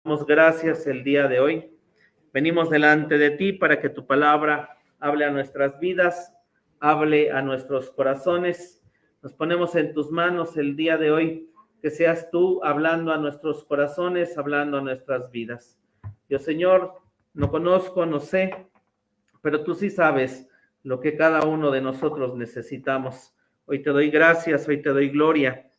Damos gracias el día de hoy. Venimos delante de ti para que tu palabra hable a nuestras vidas, hable a nuestros corazones. Nos ponemos en tus manos el día de hoy, que seas tú hablando a nuestros corazones, hablando a nuestras vidas. Yo, Señor, no conozco, no sé, pero tú sí sabes lo que cada uno de nosotros necesitamos. Hoy te doy gracias, hoy te doy gloria,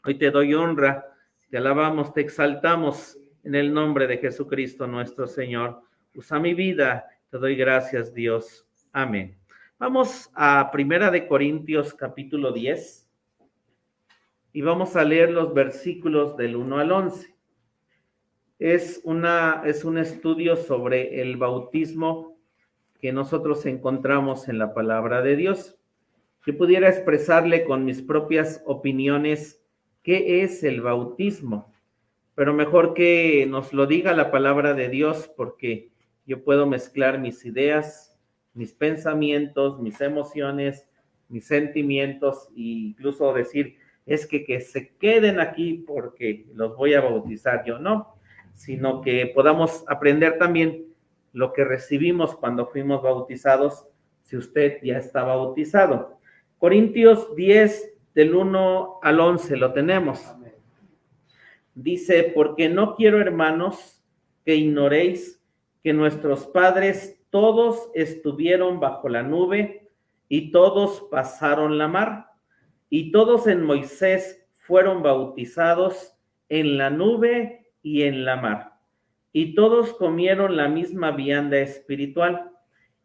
hoy te doy honra, te alabamos, te exaltamos en el nombre de Jesucristo nuestro Señor. Usa mi vida, te doy gracias, Dios. Amén. Vamos a Primera de Corintios capítulo 10 y vamos a leer los versículos del 1 al 11. Es un estudio sobre el bautismo que nosotros encontramos en la palabra de Dios. Yo pudiera expresarle con mis propias opiniones qué es el bautismo, pero mejor que nos lo diga la palabra de Dios, porque yo puedo mezclar mis ideas, mis pensamientos, mis emociones, mis sentimientos, e incluso decir, es que se queden aquí porque los voy a bautizar. Yo no, sino que podamos aprender también lo que recibimos cuando fuimos bautizados, si usted ya está bautizado. Corintios 10, del 1 al 11, lo tenemos. Dice, porque no quiero, hermanos, que ignoréis que nuestros padres todos estuvieron bajo la nube y todos pasaron la mar, y todos en Moisés fueron bautizados en la nube y en la mar, y todos comieron la misma vianda espiritual,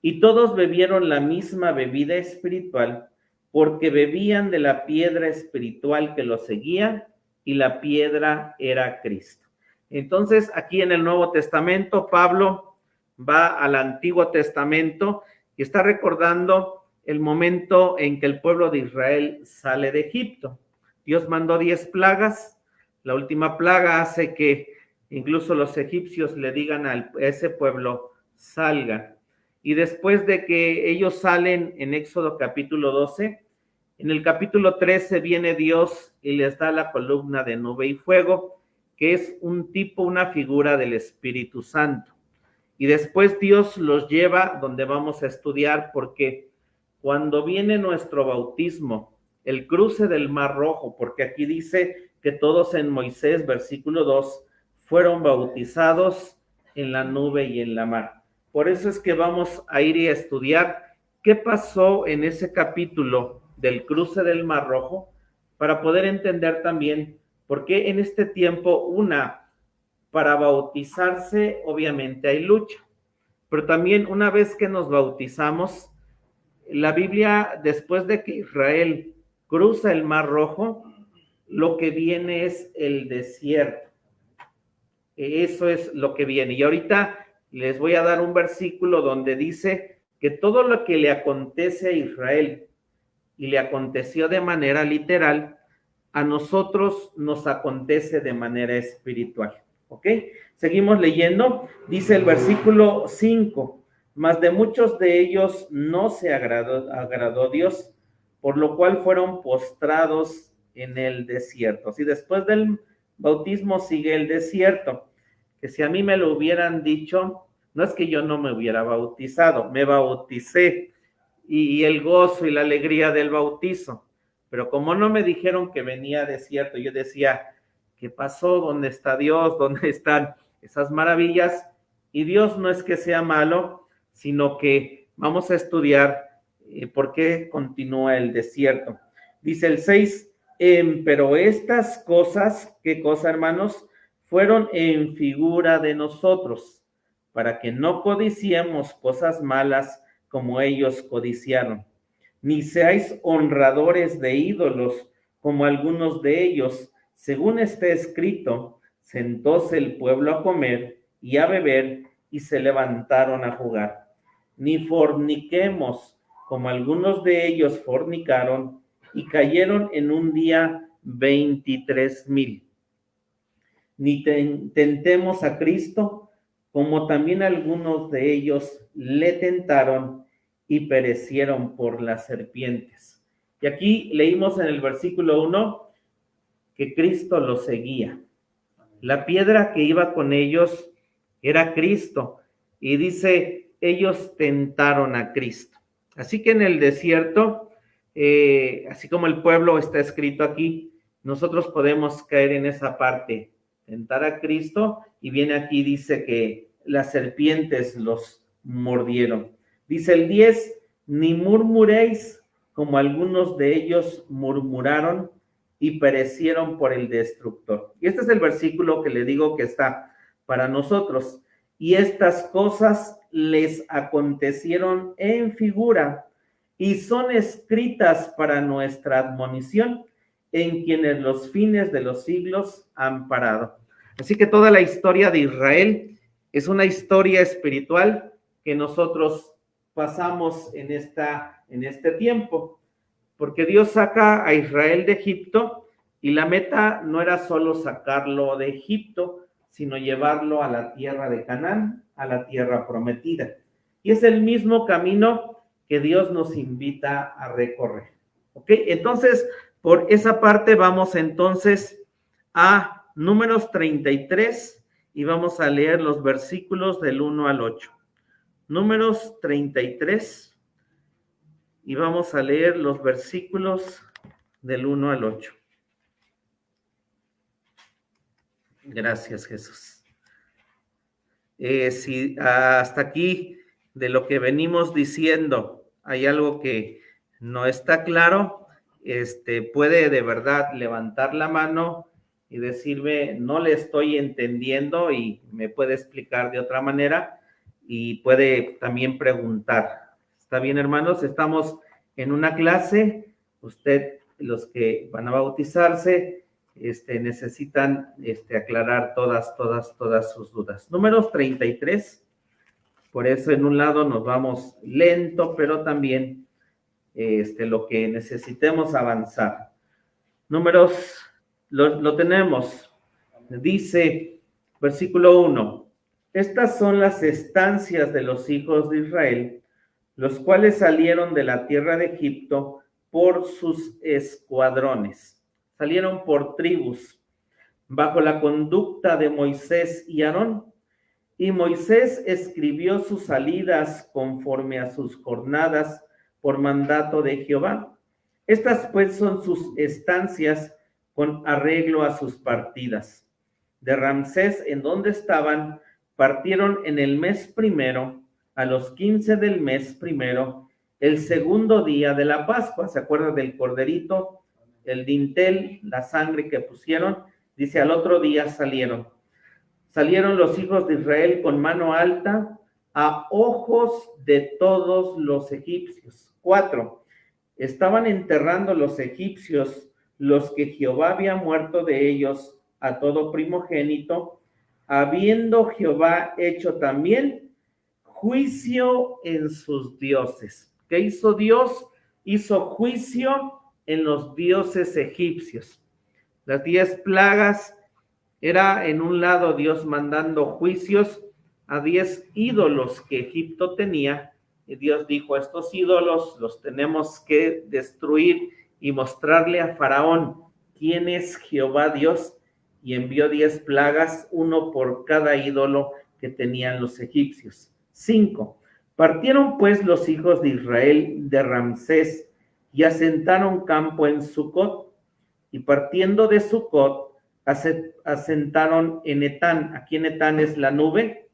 y todos bebieron la misma bebida espiritual, porque bebían de la piedra espiritual que los seguía, y la piedra era Cristo. Entonces, aquí en el Nuevo Testamento, Pablo va al Antiguo Testamento y está recordando el momento en que el pueblo de Israel sale de Egipto. Dios mandó 10 plagas. La última plaga hace que incluso los egipcios le digan a ese pueblo, salgan. Y después de que ellos salen en Éxodo capítulo 12, en el capítulo 13 viene Dios y les da la columna de nube y fuego, que es un tipo, una figura del Espíritu Santo. Y después Dios los lleva donde vamos a estudiar, porque cuando viene nuestro bautismo, el cruce del Mar Rojo, porque aquí dice que todos en Moisés, versículo 2, fueron bautizados en la nube y en la mar. Por eso es que vamos a ir y a estudiar qué pasó en ese capítulo del cruce del Mar Rojo, para poder entender también por qué en este tiempo para bautizarse obviamente hay lucha, pero también una vez que nos bautizamos, la Biblia, después de que Israel cruza el Mar Rojo, lo que viene es el desierto. Eso es lo que viene. Y ahorita les voy a dar un versículo donde dice que todo lo que le acontece a Israel, y le aconteció de manera literal, a nosotros nos acontece de manera espiritual. ¿Ok? Seguimos leyendo. Dice el versículo 5, mas de muchos de ellos no se agradó Dios, por lo cual fueron postrados en el desierto. Así después del bautismo sigue el desierto, que si a mí me lo hubieran dicho, no es que yo no me hubiera bautizado, me bauticé, y el gozo y la alegría del bautizo. Pero como no me dijeron que venía desierto, yo decía, ¿qué pasó? ¿Dónde está Dios? ¿Dónde están esas maravillas? Y Dios no es que sea malo, sino que vamos a estudiar por qué continúa el desierto. Dice el 6, pero estas cosas, ¿qué cosa, hermanos? Fueron en figura de nosotros, para que no codiciemos cosas malas como ellos codiciaron, ni seáis honradores de ídolos como algunos de ellos. Según está escrito, sentóse el pueblo a comer y a beber y se levantaron a jugar. Ni forniquemos como algunos de ellos fornicaron y cayeron en un día 23,000. Ni tentemos a Cristo, como también algunos de ellos le tentaron y perecieron por las serpientes. Y aquí leímos en el versículo 1 que Cristo los seguía. La piedra que iba con ellos era Cristo. Y dice, ellos tentaron a Cristo. Así que en el desierto, así como el pueblo está escrito aquí, nosotros podemos caer en esa parte, tentar a Cristo, y viene aquí, dice que las serpientes los mordieron. Dice el 10, ni murmuréis como algunos de ellos murmuraron y perecieron por el destructor. Y este es el versículo que le digo que está para nosotros. Y estas cosas les acontecieron en figura y son escritas para nuestra admonición, en quienes los fines de los siglos han parado. Así que toda la historia de Israel es una historia espiritual que nosotros pasamos en este tiempo, porque Dios saca a Israel de Egipto y la meta no era solo sacarlo de Egipto, sino llevarlo a la tierra de Canaán, a la tierra prometida. Y es el mismo camino que Dios nos invita a recorrer. ¿Ok? Entonces, por esa parte vamos entonces a Números 33 y vamos a leer los versículos del 1 al 8. Números 33 y vamos a leer los versículos del 1 al 8. Gracias, Jesús. Si hasta aquí de lo que venimos diciendo hay algo que no está claro, puede de verdad levantar la mano y decirme, no le estoy entendiendo, y me puede explicar de otra manera, y puede también preguntar. ¿Está bien, hermanos? Estamos en una clase. Usted, los que van a bautizarse, necesitan aclarar todas sus dudas. Números 33, por eso en un lado nos vamos lento, pero también lo que necesitemos avanzar. Números, lo tenemos, dice, versículo 1, estas son las estancias de los hijos de Israel, los cuales salieron de la tierra de Egipto por sus escuadrones. Salieron por tribus, bajo la conducta de Moisés y Aarón. Y Moisés escribió sus salidas conforme a sus jornadas por mandato de Jehová. Estas pues son sus estancias con arreglo a sus partidas. De Ramsés, en donde estaban, partieron en el mes primero, a los 15 del mes primero, el segundo día de la Pascua. ¿Se acuerdan del corderito? El dintel, la sangre que pusieron. Dice, al otro día salieron. Salieron los hijos de Israel con mano alta a ojos de todos los egipcios. 4. Estaban enterrando los egipcios los que Jehová había muerto de ellos a todo primogénito, habiendo Jehová hecho también juicio en sus dioses. ¿Qué hizo Dios? Hizo juicio en los dioses egipcios. Las 10 plagas era en un lado Dios mandando juicios a 10 ídolos que Egipto tenía, y Dios dijo, estos ídolos los tenemos que destruir y mostrarle a Faraón quién es Jehová Dios, y envió 10 plagas, uno por cada ídolo que tenían los egipcios. 5. Partieron pues los hijos de Israel de Ramsés y asentaron campo en Sucot, y partiendo de Sucot asentaron en Etán. Aquí en Etán es la nube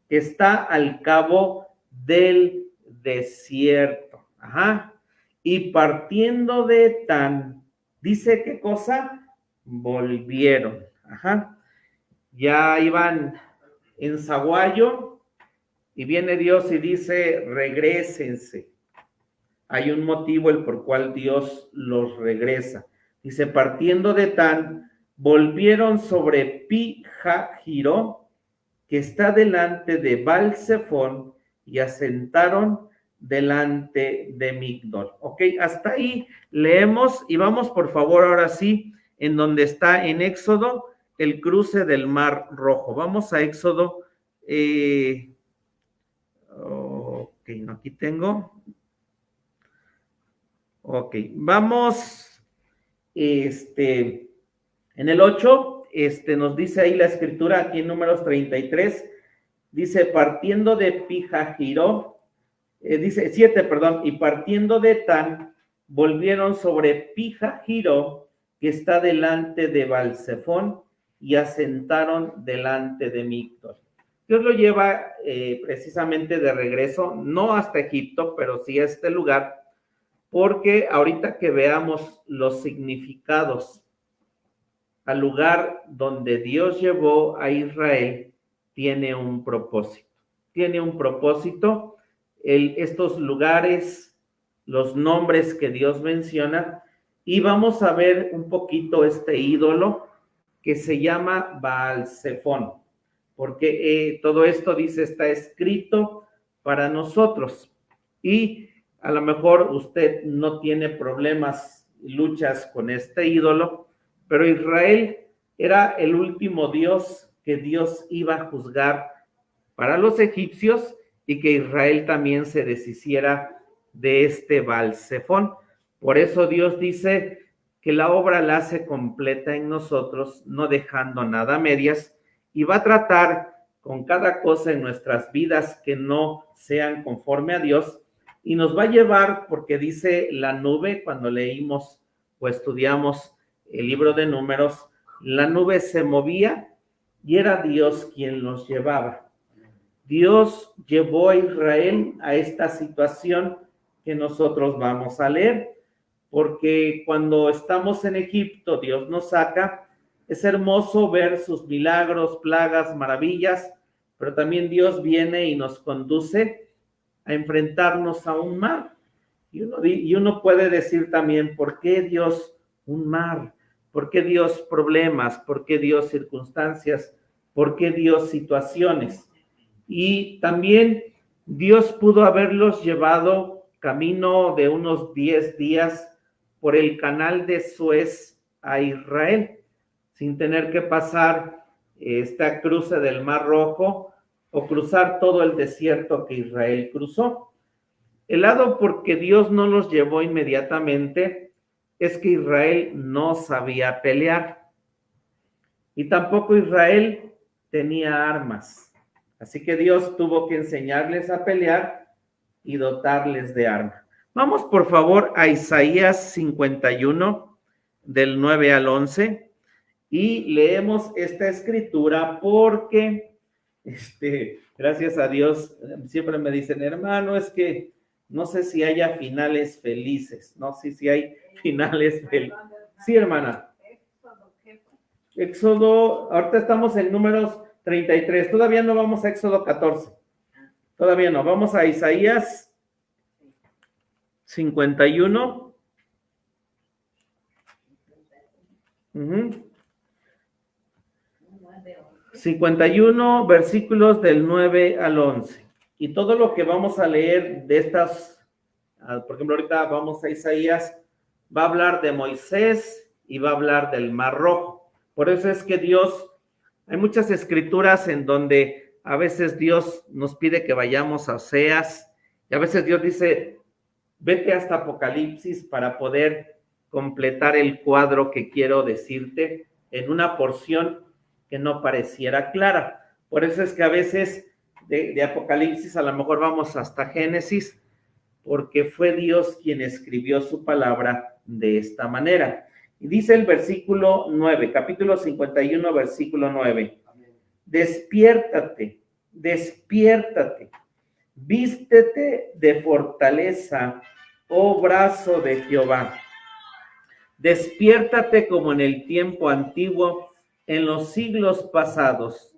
que está al cabo del desierto. Ajá. Y partiendo de Etán, dice qué cosa, volvieron. Ajá. Ya iban en zaguayo y viene Dios y dice, regrésense. Hay un motivo el por cual Dios los regresa. Dice, partiendo de Etán, volvieron sobre Pi-Hahiró, que está delante de Baal-Zephón, y asentaron delante de Migdol. Ok, hasta ahí leemos y vamos por favor ahora sí en donde está en Éxodo el cruce del Mar Rojo. Vamos a Éxodo. Ok, no, aquí tengo. Ok, vamos. En el 8 nos dice ahí la escritura, aquí en Números 33, dice, partiendo de Pijajiró, dice 7, perdón, y partiendo de Tan, volvieron sobre Pijajiró, que está delante de Balsefón, y asentaron delante de Migdol. Dios lo lleva precisamente de regreso, no hasta Egipto, pero sí a este lugar, porque ahorita que veamos los significados al lugar donde Dios llevó a Israel, tiene un propósito. Tiene un propósito. Estos lugares, los nombres que Dios menciona, y vamos a ver un poquito este ídolo que se llama Baal-Zephón, porque todo esto, dice, está escrito para nosotros. Y a lo mejor usted no tiene problemas, luchas con este ídolo, pero Israel era el último Dios que Dios iba a juzgar para los egipcios y que Israel también se deshiciera de este Baal-Zephón. Por eso Dios dice que la obra la hace completa en nosotros, no dejando nada a medias, y va a tratar con cada cosa en nuestras vidas que no sean conforme a Dios, y nos va a llevar, porque dice la nube, cuando leímos o estudiamos el libro de Números, la nube se movía y era Dios quien los llevaba. Dios llevó a Israel a esta situación que nosotros vamos a leer, porque cuando estamos en Egipto, Dios nos saca, es hermoso ver sus milagros, plagas, maravillas, pero también Dios viene y nos conduce a enfrentarnos a un mar. Y uno puede decir también, ¿por qué Dios un mar? ¿Por qué Dios problemas? ¿Por qué Dios circunstancias? ¿Por qué Dios situaciones? Y también Dios pudo haberlos llevado camino de unos 10 días por el canal de Suez a Israel, sin tener que pasar esta cruce del Mar Rojo o cruzar todo el desierto que Israel cruzó. El lado porque Dios no los llevó inmediatamente es que Israel no sabía pelear y tampoco Israel tenía armas. Así que Dios tuvo que enseñarles a pelear y dotarles de armas. Vamos por favor a Isaías 51 del 9 al 11 y leemos esta escritura porque, gracias a Dios, siempre me dicen, hermano, es que no sé si haya finales felices, no sé si hay finales felices. Sí, hermana. Éxodo, ahorita estamos en Números 33, todavía no vamos a Éxodo 14, todavía no, vamos a Isaías 51. 51 versículos del 9 al 11. Y todo lo que vamos a leer de estas, por ejemplo, ahorita vamos a Isaías, va a hablar de Moisés y va a hablar del Mar Rojo. Por eso es que Dios, hay muchas escrituras en donde a veces Dios nos pide que vayamos a Oseas, y a veces Dios dice, vete hasta Apocalipsis para poder completar el cuadro que quiero decirte en una porción que no pareciera clara. Por eso es que a veces de Apocalipsis a lo mejor vamos hasta Génesis, porque fue Dios quien escribió su palabra de esta manera. Y dice el versículo 9, capítulo 51, versículo 9. Despiértate, despiértate, vístete de fortaleza, oh brazo de Jehová. Despiértate como en el tiempo antiguo, en los siglos pasados.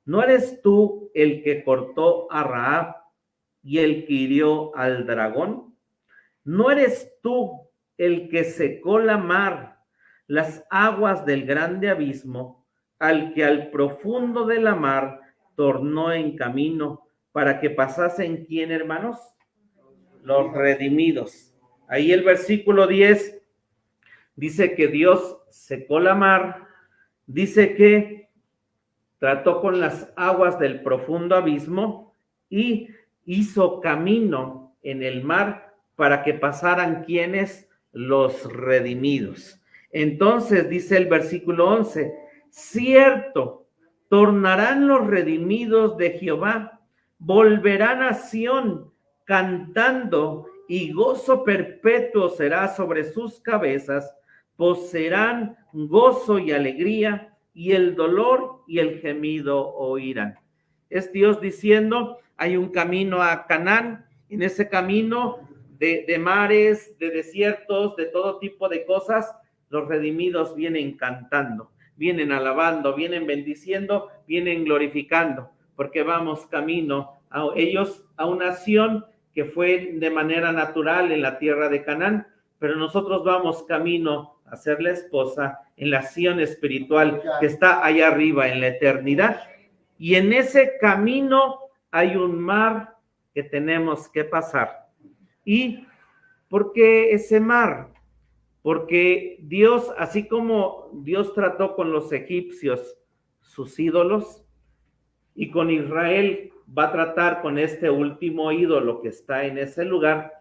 ¿No eres tú el que cortó a Rahab y el que hirió al dragón? ¿No eres tú el que secó la mar, las aguas del grande abismo, al que al profundo de la mar tornó en camino para que pasasen quién, hermanos? Los redimidos. Ahí el versículo 10 dice que Dios secó la mar, dice que trató con las aguas del profundo abismo y hizo camino en el mar para que pasaran quienes, los redimidos. Entonces dice el versículo 11, cierto, tornarán los redimidos de Jehová, volverán a Sión cantando, y gozo perpetuo será sobre sus cabezas, poseerán gozo y alegría, y el dolor y el gemido oirán. Es Dios diciendo, hay un camino a Canaán, en ese camino de mares, de desiertos, de todo tipo de cosas, los redimidos vienen cantando, vienen alabando, vienen bendiciendo, vienen glorificando, porque vamos camino a ellos, a una Sión que fue de manera natural en la tierra de Canaán, pero nosotros vamos camino a ser la esposa en la Sión espiritual que está allá arriba en la eternidad. Y en ese camino hay un mar que tenemos que pasar. ¿Y por qué ese mar? Porque Dios, así como Dios trató con los egipcios, sus ídolos, y con Israel va a tratar con este último ídolo que está en ese lugar,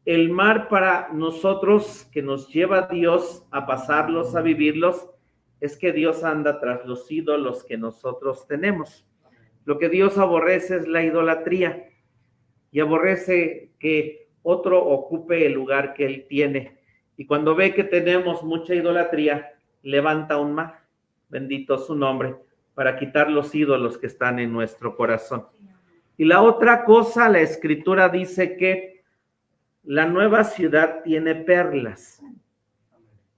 el mar para nosotros que nos lleva a Dios a pasarlos, a vivirlos, es que Dios anda tras los ídolos que nosotros tenemos. Lo que Dios aborrece es la idolatría y aborrece que otro ocupe el lugar que Él tiene. Y cuando ve que tenemos mucha idolatría, levanta un mar, bendito su nombre, para quitar los ídolos que están en nuestro corazón. Y la otra cosa, la Escritura dice que la nueva ciudad tiene perlas.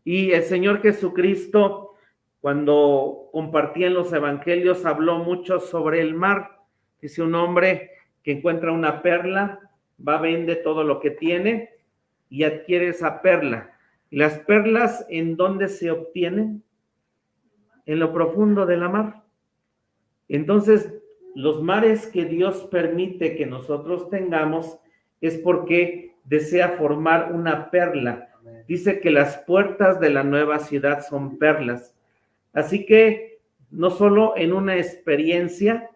Y el Señor Jesucristo, cuando compartía en los evangelios, habló mucho sobre el mar. Dice, un hombre que encuentra una perla, va, vende todo lo que tiene y adquiere esa perla. ¿Y las perlas en dónde se obtienen? En lo profundo de la mar. Entonces, los mares que Dios permite que nosotros tengamos es porque desea formar una perla. Dice que las puertas de la nueva ciudad son perlas. Así que no solo en una experiencia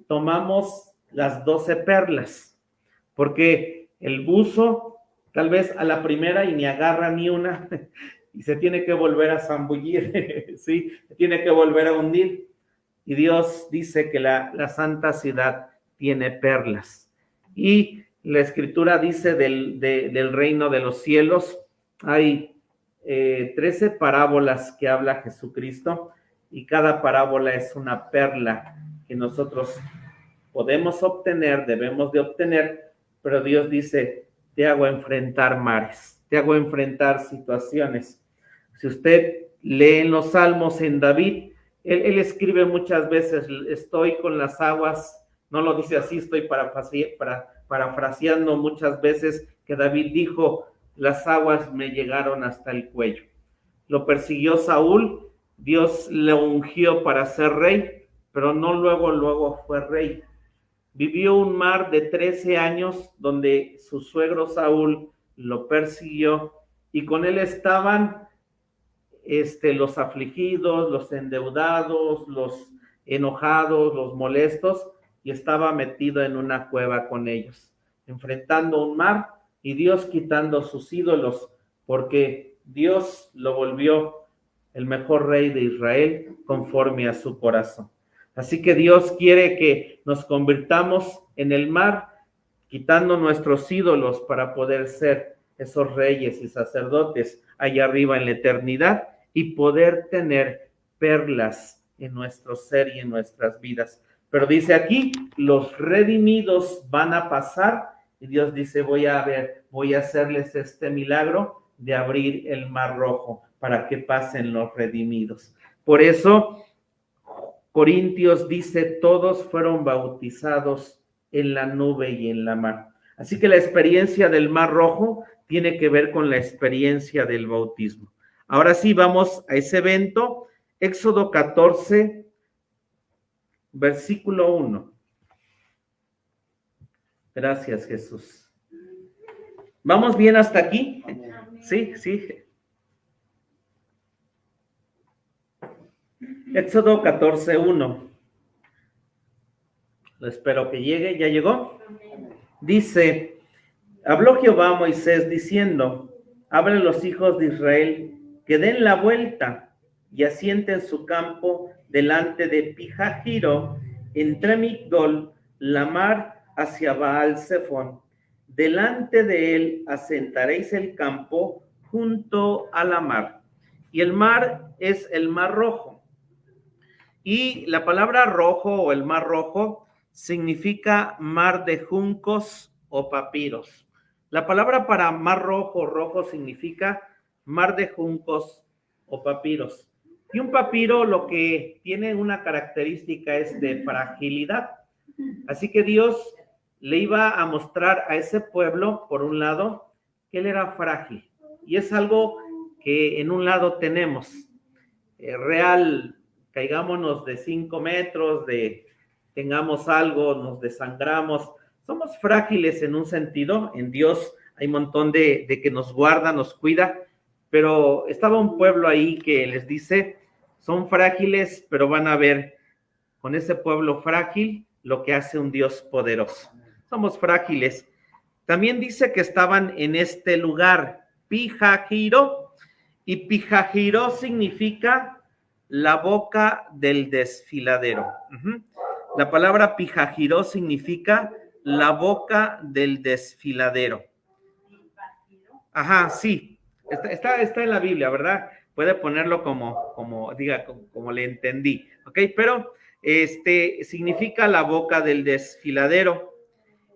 tomamos las 12 perlas, porque el buzo tal vez a la primera y ni agarra ni una y se tiene que volver a zambullir, ¿sí? Se tiene que volver a hundir. Y Dios dice que la santa ciudad tiene perlas. Y la Escritura dice del reino de los cielos, hay 13 parábolas que habla Jesucristo, y cada parábola es una perla que nosotros podemos obtener, debemos de obtener, pero Dios dice, te hago enfrentar mares, te hago enfrentar situaciones. Si usted lee en los Salmos en David, él escribe muchas veces, estoy con las aguas, no lo dice así, estoy parafraseando muchas veces que David dijo, las aguas me llegaron hasta el cuello. Lo persiguió Saúl, Dios le ungió para ser rey, pero no luego fue rey. Vivió un mar de 13 años donde su suegro Saúl lo persiguió y con él estaban los afligidos, los endeudados, los enojados, los molestos, y estaba metido en una cueva con ellos, enfrentando un mar y Dios quitando sus ídolos, porque Dios lo volvió el mejor rey de Israel conforme a su corazón. Así que Dios quiere que nos convirtamos en el mar, quitando nuestros ídolos para poder ser esos reyes y sacerdotes allá arriba en la eternidad y poder tener perlas en nuestro ser y en nuestras vidas. Pero dice aquí, los redimidos van a pasar y Dios dice, voy a hacerles este milagro de abrir el mar rojo para que pasen los redimidos. Por eso, Corintios dice, todos fueron bautizados en la nube y en la mar. Así que la experiencia del mar rojo tiene que ver con la experiencia del bautismo. Ahora sí, vamos a ese evento, Éxodo 14, versículo 1. Gracias, Jesús. ¿Vamos bien hasta aquí? Sí. Éxodo 14, 1. Espero que llegue. ¿Ya llegó? Dice, habló Jehová a Moisés diciendo, habla a los hijos de Israel que den la vuelta y asienta en su campo delante de Pijajiro, entre Migdol, la mar hacia Baal-Zephón. Delante de él asentaréis el campo junto a la mar. Y el mar es el mar Rojo. Y la palabra rojo o el mar Rojo significa mar de juncos o papiros. La palabra para mar rojo significa mar de juncos o papiros. Y un papiro lo que tiene una característica es de fragilidad. Así que Dios le iba a mostrar a ese pueblo, por un lado, que él era frágil. Y es algo que en un lado tenemos. Real, caigámonos de 5 metros, tengamos algo, nos desangramos. Somos frágiles en un sentido. En Dios hay un montón de que nos guarda, nos cuida. Pero estaba un pueblo ahí que les dice, son frágiles, pero van a ver con ese pueblo frágil lo que hace un Dios poderoso. Somos frágiles. También dice que estaban en este lugar, Pijajiro, y Pijajiro significa la boca del desfiladero. La palabra Pijajiro significa la boca del desfiladero. Ajá, sí. Está en la Biblia, ¿verdad? Puede ponerlo como le entendí, ¿ok? Pero significa la boca del desfiladero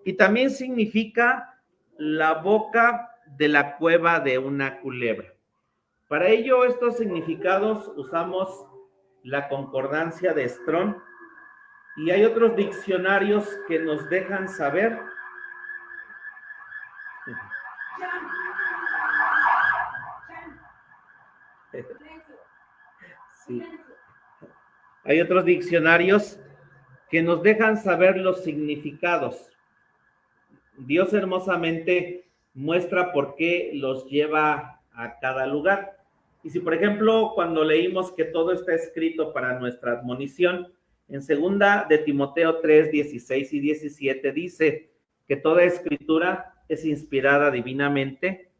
y también significa la boca de la cueva de una culebra. Para ello, estos significados usamos la concordancia de Strong y hay otros diccionarios que nos dejan saber. Sí. Hay otros diccionarios que nos dejan saber los significados. Dios hermosamente muestra por qué los lleva a cada lugar. Y si, por ejemplo, cuando leímos que todo está escrito para nuestra admonición, en 2 de Timoteo 3, 16 y 17 dice que toda escritura es inspirada divinamente,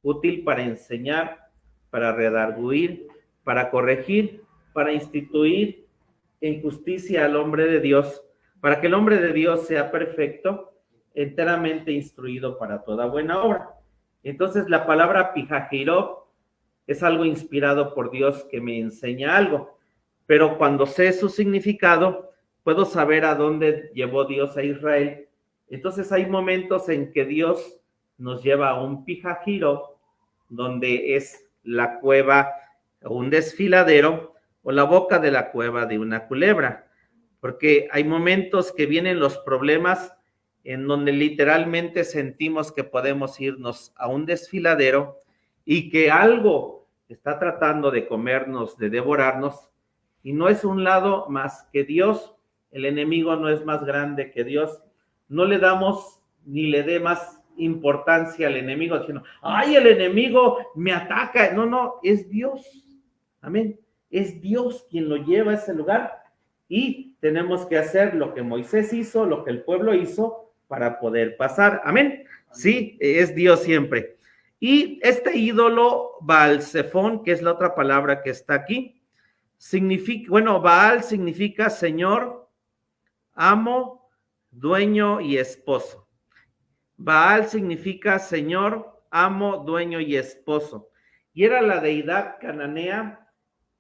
útil para enseñar, para redarguir, para corregir, para instituir en justicia al hombre de Dios, para que el hombre de Dios sea perfecto, enteramente instruido para toda buena obra. Entonces la palabra Pijajiro es algo inspirado por Dios que me enseña algo, pero cuando sé su significado, puedo saber a dónde llevó Dios a Israel. Entonces hay momentos en que Dios nos lleva a un Pijajiro, donde es la cueva, un desfiladero, o la boca de la cueva de una culebra, porque hay momentos que vienen los problemas en donde literalmente sentimos que podemos irnos a un desfiladero y que algo está tratando de comernos, de devorarnos, y no es un lado más que Dios. El enemigo no es más grande que Dios. No le damos ni le dé más importancia al enemigo, diciendo, ay, el enemigo me ataca. No, es Dios. Amén. Es Dios quien lo lleva a ese lugar y tenemos que hacer lo que Moisés hizo, lo que el pueblo hizo para poder pasar. Amén. Sí, es Dios siempre. Y este ídolo Baal-Zephón, que es la otra palabra que está aquí, significa, Baal significa señor, amo, dueño y esposo. Baal significa señor, amo, dueño y esposo. Y era la deidad cananea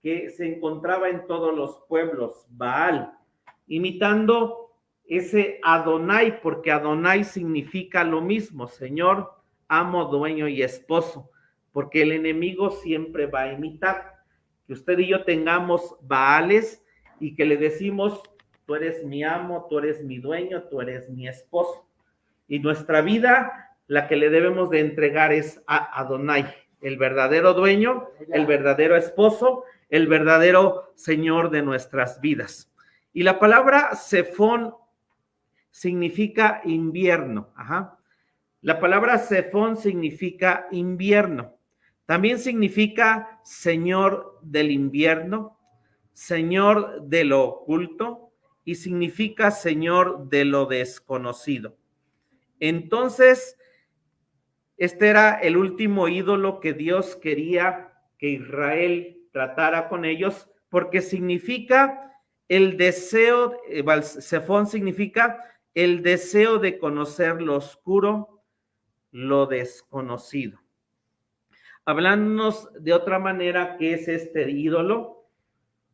que se encontraba en todos los pueblos, Baal, imitando ese Adonai, porque Adonai significa lo mismo, señor, amo, dueño y esposo, porque el enemigo siempre va a imitar. Que usted y yo tengamos Baales y que le decimos, tú eres mi amo, tú eres mi dueño, tú eres mi esposo. Y nuestra vida, la que le debemos de entregar es a Adonai, el verdadero dueño, el verdadero esposo, el verdadero Señor de nuestras vidas. Y la palabra Zephón significa invierno. La palabra Zephón significa invierno. También significa Señor del invierno, Señor de lo oculto y significa Señor de lo desconocido. Entonces, este era el último ídolo que Dios quería que Israel tratara con ellos, porque significa el deseo, Balsefón significa el deseo de conocer lo oscuro, lo desconocido. Hablándonos de otra manera, ¿qué es este ídolo?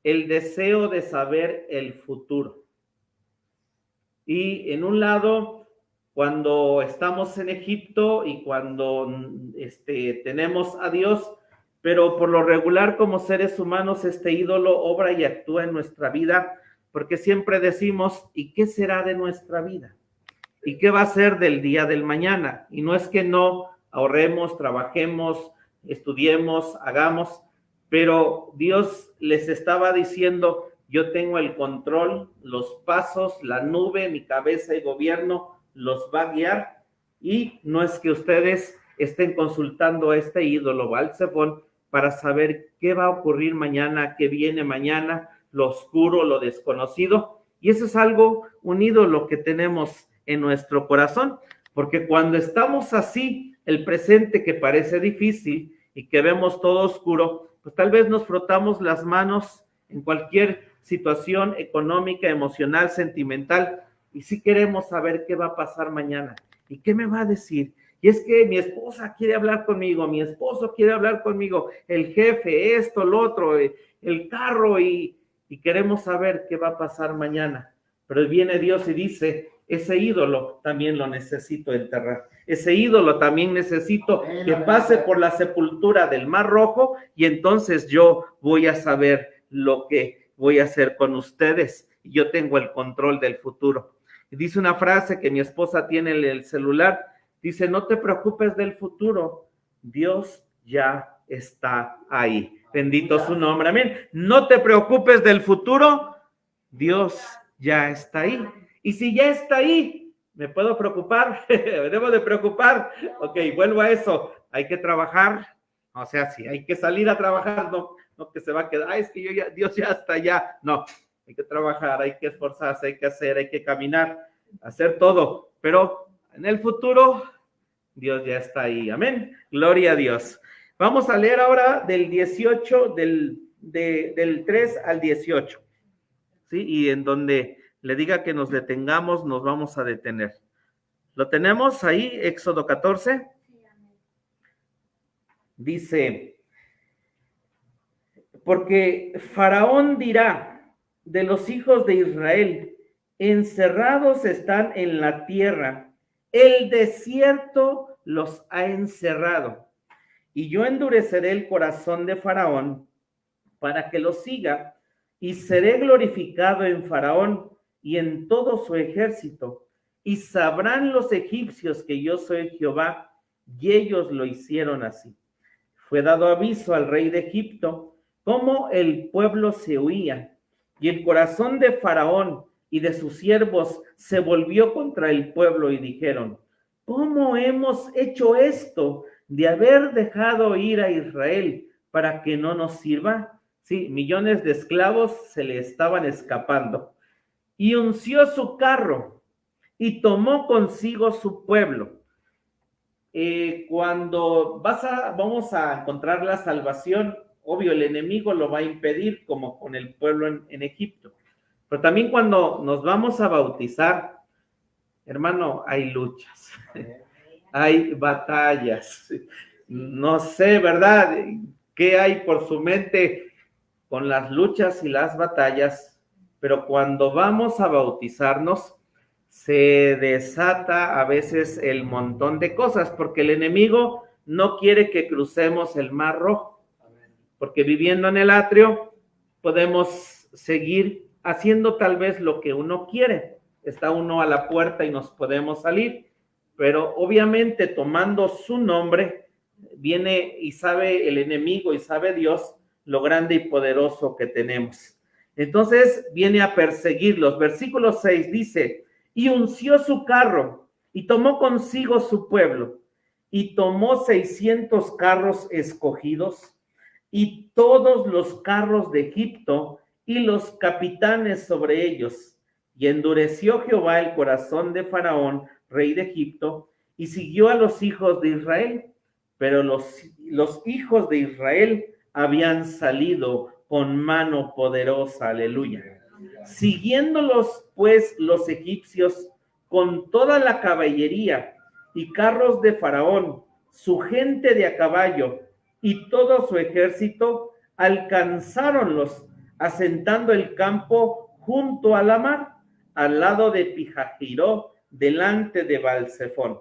El deseo de saber el futuro. Y en un lado, cuando estamos en Egipto y cuando tenemos a Dios, pero por lo regular como seres humanos este ídolo obra y actúa en nuestra vida, porque siempre decimos, ¿y qué será de nuestra vida? ¿Y qué va a ser del día del mañana? Y no es que no ahorremos, trabajemos, estudiemos, hagamos, pero Dios les estaba diciendo, yo tengo el control, los pasos, la nube, mi cabeza y gobierno los va a guiar, y no es que ustedes estén consultando a este ídolo Balsefón para saber qué va a ocurrir mañana, qué viene mañana, lo oscuro, lo desconocido, y eso es algo, un ídolo que tenemos en nuestro corazón, porque cuando estamos así, el presente que parece difícil y que vemos todo oscuro, pues tal vez nos frotamos las manos en cualquier situación económica, emocional, sentimental, y sí queremos saber qué va a pasar mañana y qué me va a decir. Y es que mi esposa quiere hablar conmigo, mi esposo quiere hablar conmigo, el jefe, esto, lo otro, el carro, y queremos saber qué va a pasar mañana. Pero viene Dios y dice, ese ídolo también lo necesito enterrar. Ese ídolo también necesito que pase por la sepultura del Mar Rojo, y entonces yo voy a saber lo que voy a hacer con ustedes. Yo tengo el control del futuro. Y dice una frase que mi esposa tiene en el celular, dice, no te preocupes del futuro, Dios ya está ahí. Bendito su nombre, amén. No te preocupes del futuro, Dios ya está ahí. Y si ya está ahí, ¿me puedo preocupar? ¿Me debo de preocupar? Ok, vuelvo a eso. Hay que trabajar. O sea, sí, hay que salir a trabajar, no que se va a quedar, es que Dios ya está allá. No, hay que trabajar, hay que esforzarse, hay que hacer, hay que caminar, hacer todo. Pero en el futuro, Dios ya está ahí. Amén. Gloria a Dios. Vamos a leer ahora del 18, del 3 al 18. ¿Sí? Y en donde le diga que nos detengamos, nos vamos a detener. ¿Lo tenemos ahí? Éxodo 14. Dice, porque Faraón dirá de los hijos de Israel, encerrados están en la tierra, el desierto los ha encerrado, y yo endureceré el corazón de Faraón para que los siga, y seré glorificado en Faraón y en todo su ejército, y sabrán los egipcios que yo soy Jehová, y ellos lo hicieron así. Fue dado aviso al rey de Egipto, cómo el pueblo se huía, y el corazón de Faraón y de sus siervos se volvió contra el pueblo, y dijeron, ¿cómo hemos hecho esto de haber dejado ir a Israel para que no nos sirva? Sí, millones de esclavos se le estaban escapando. Y unció su carro y tomó consigo su pueblo. Cuando vamos a encontrar la salvación, obvio, el enemigo lo va a impedir, como con el pueblo en Egipto. Pero también cuando nos vamos a bautizar, hermano, hay luchas, hay batallas. No sé, ¿verdad? ¿Qué hay por su mente con las luchas y las batallas? Pero cuando vamos a bautizarnos, se desata a veces el montón de cosas, porque el enemigo no quiere que crucemos el Mar Rojo, porque viviendo en el atrio podemos seguir haciendo tal vez lo que uno quiere. Está uno a la puerta y nos podemos salir, pero obviamente tomando su nombre, viene y sabe el enemigo y sabe Dios lo grande y poderoso que tenemos. Entonces viene a perseguirlos. Versículo 6 dice, y unció su carro y tomó consigo su pueblo y tomó 600 carros escogidos y todos los carros de Egipto y los capitanes sobre ellos. Y endureció Jehová el corazón de Faraón, rey de Egipto, y siguió a los hijos de Israel. Pero los hijos de Israel habían salido con mano poderosa, aleluya. Siguiéndolos pues los egipcios con toda la caballería y carros de Faraón, su gente de a caballo y todo su ejército, alcanzáronlos, asentando el campo junto a la mar, al lado de Pijajiró, delante de Baal-Zephón.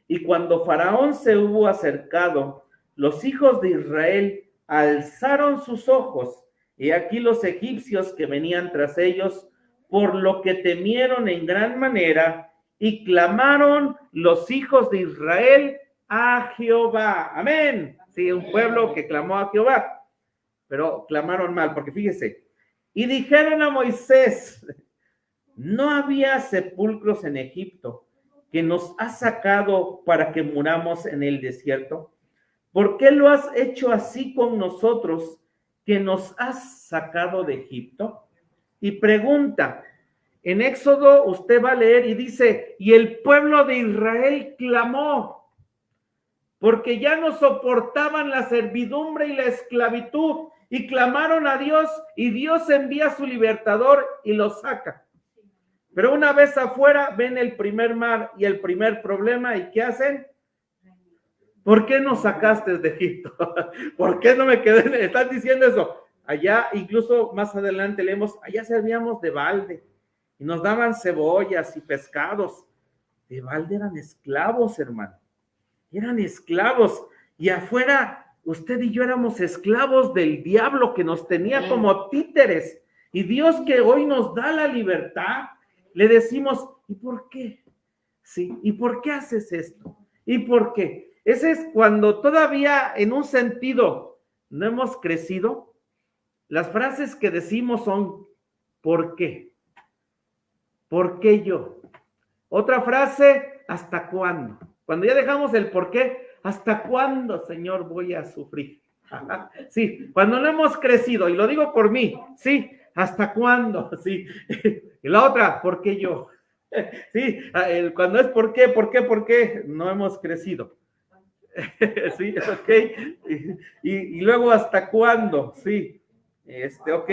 Y cuando Faraón se hubo acercado, los hijos de Israel alzaron sus ojos, y aquí los egipcios que venían tras ellos, por lo que temieron en gran manera, y clamaron los hijos de Israel a Jehová. Amén. Sí, un pueblo que clamó a Jehová, pero clamaron mal, porque fíjese, y dijeron a Moisés, ¿no había sepulcros en Egipto que nos has sacado para que muramos en el desierto? ¿Por qué lo has hecho así con nosotros, que nos has sacado de Egipto? Y pregunta, en Éxodo usted va a leer y dice, y el pueblo de Israel clamó, porque ya no soportaban la servidumbre y la esclavitud, y clamaron a Dios, y Dios envía a su libertador y los saca. Pero una vez afuera ven el primer mar y el primer problema, ¿y qué hacen? ¿Por qué nos sacaste de Egipto? ¿Por qué no me quedé? Están diciendo eso. Allá, incluso más adelante leemos, allá servíamos de balde y nos daban cebollas y pescados. De balde eran esclavos, hermano. Eran esclavos. Y afuera, usted y yo éramos esclavos del diablo que nos tenía como títeres. Y Dios que hoy nos da la libertad, le decimos, ¿y por qué? Sí, ¿y por qué haces esto? ¿Y por qué? Ese es cuando todavía en un sentido no hemos crecido. Las frases que decimos son, ¿por qué? ¿Por qué yo? Otra frase, ¿hasta cuándo? Cuando ya dejamos el por qué, ¿hasta cuándo, Señor, voy a sufrir? Sí, cuando no hemos crecido, y lo digo por mí, sí, ¿hasta cuándo? Sí. Y la otra, ¿por qué yo? Sí, cuando es ¿por qué? No hemos crecido. Sí, ok. Y luego, ¿hasta cuándo? Sí, ok.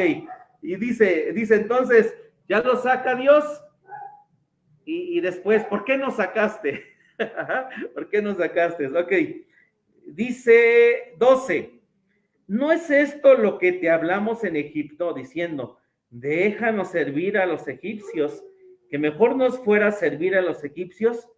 Y dice entonces, ya lo saca Dios. Y después, ¿por qué nos sacaste? ¿Por qué nos sacaste? Ok. Dice 12. ¿No es esto lo que te hablamos en Egipto, diciendo, déjanos servir a los egipcios, que mejor nos fuera servir a los egipcios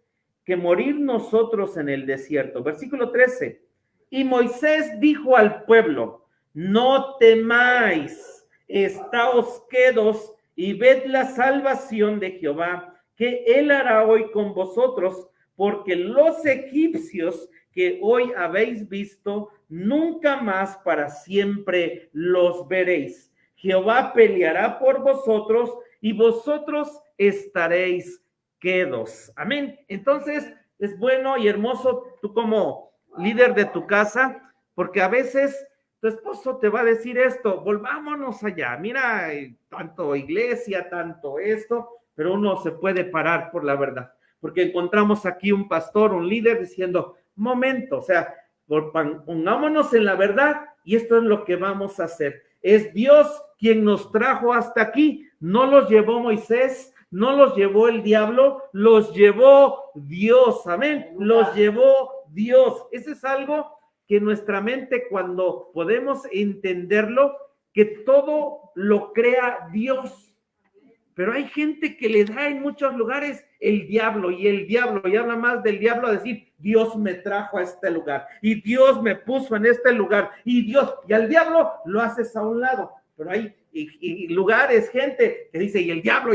que morir nosotros en el desierto? Versículo 13. Y Moisés dijo al pueblo, no temáis, estáos quedos y ved la salvación de Jehová, que él hará hoy con vosotros, porque los egipcios que hoy habéis visto, nunca más para siempre los veréis. Jehová peleará por vosotros y vosotros estaréis quedos. Amén. Entonces, es bueno y hermoso tú como líder de tu casa, porque a veces tu esposo te va a decir esto, volvámonos allá, mira, tanto iglesia, tanto esto, pero uno se puede parar por la verdad, porque encontramos aquí un pastor, un líder diciendo, momento, o sea, pongámonos en la verdad y esto es lo que vamos a hacer. Es Dios quien nos trajo hasta aquí, no los llevó Moisés, no los llevó el diablo, los llevó Dios, amén, los llevó Dios. Eso es algo que nuestra mente, cuando podemos entenderlo, que todo lo crea Dios. Pero hay gente que le da en muchos lugares el diablo, y habla más del diablo a decir, Dios me trajo a este lugar, y Dios me puso en este lugar, y al diablo lo haces a un lado. Pero hay lugares, gente que dice, y el diablo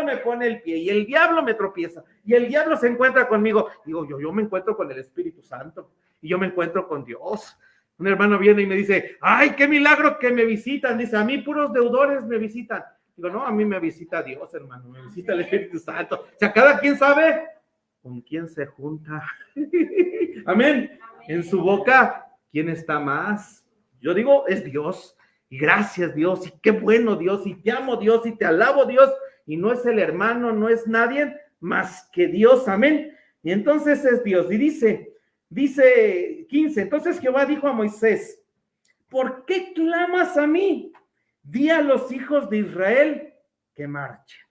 me pone el pie, y el diablo me tropieza, y el diablo se encuentra conmigo. Digo, yo me encuentro con el Espíritu Santo, y yo me encuentro con Dios. Un hermano viene y me dice, ay, qué milagro que me visitan. Dice, a mí puros deudores me visitan. Digo, no, a mí me visita Dios, hermano, me visita el Espíritu Santo. O sea, cada quien sabe con quién se junta. Amén. En su boca, ¿quién está más? Yo digo, es Dios. Y gracias, Dios. Y qué bueno, Dios. Y te amo, Dios. Y te alabo, Dios. Y no es el hermano, no es nadie más que Dios. Amén. Y entonces es Dios. Y dice, Dice 15, entonces Jehová dijo a Moisés, ¿por qué clamas a mí? Di a los hijos de Israel que marchen.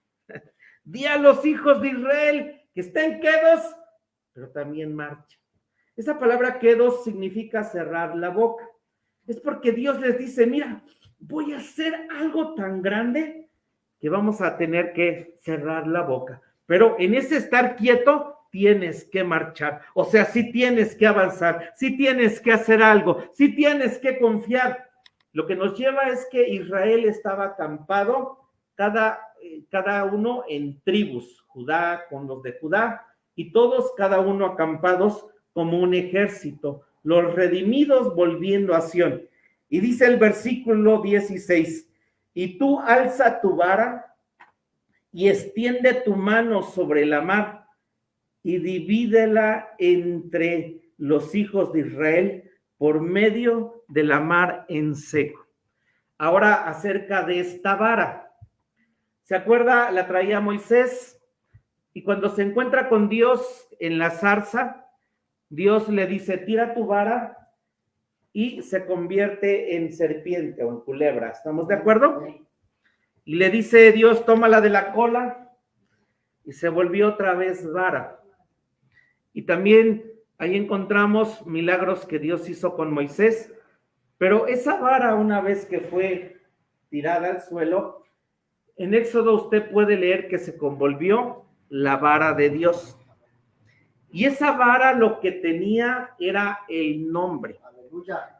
Di a los hijos de Israel que estén quedos, pero también marchen. Esa palabra quedos significa cerrar la boca. Es porque Dios les dice, mira, voy a hacer algo tan grande que vamos a tener que cerrar la boca. Pero en ese estar quieto tienes que marchar. O sea, sí tienes que avanzar, sí tienes que hacer algo, sí tienes que confiar. Lo que nos lleva es que Israel estaba acampado, cada uno en tribus, Judá con los de Judá, y todos cada uno acampados como un ejército, los redimidos volviendo a Sión. Y dice el versículo 16, y tú alza tu vara y extiende tu mano sobre la mar y divídela entre los hijos de Israel por medio de la mar en seco. Ahora acerca de esta vara. ¿Se acuerda? La traía Moisés y cuando se encuentra con Dios en la zarza, Dios le dice, tira tu vara y se convierte en serpiente o en culebra. ¿Estamos de acuerdo? Y le dice Dios, tómala de la cola y se volvió otra vez vara. Y también ahí encontramos milagros que Dios hizo con Moisés, pero esa vara una vez que fue tirada al suelo, en Éxodo usted puede leer que se convolvió la vara de Dios. Y esa vara lo que tenía era el nombre. Aleluya.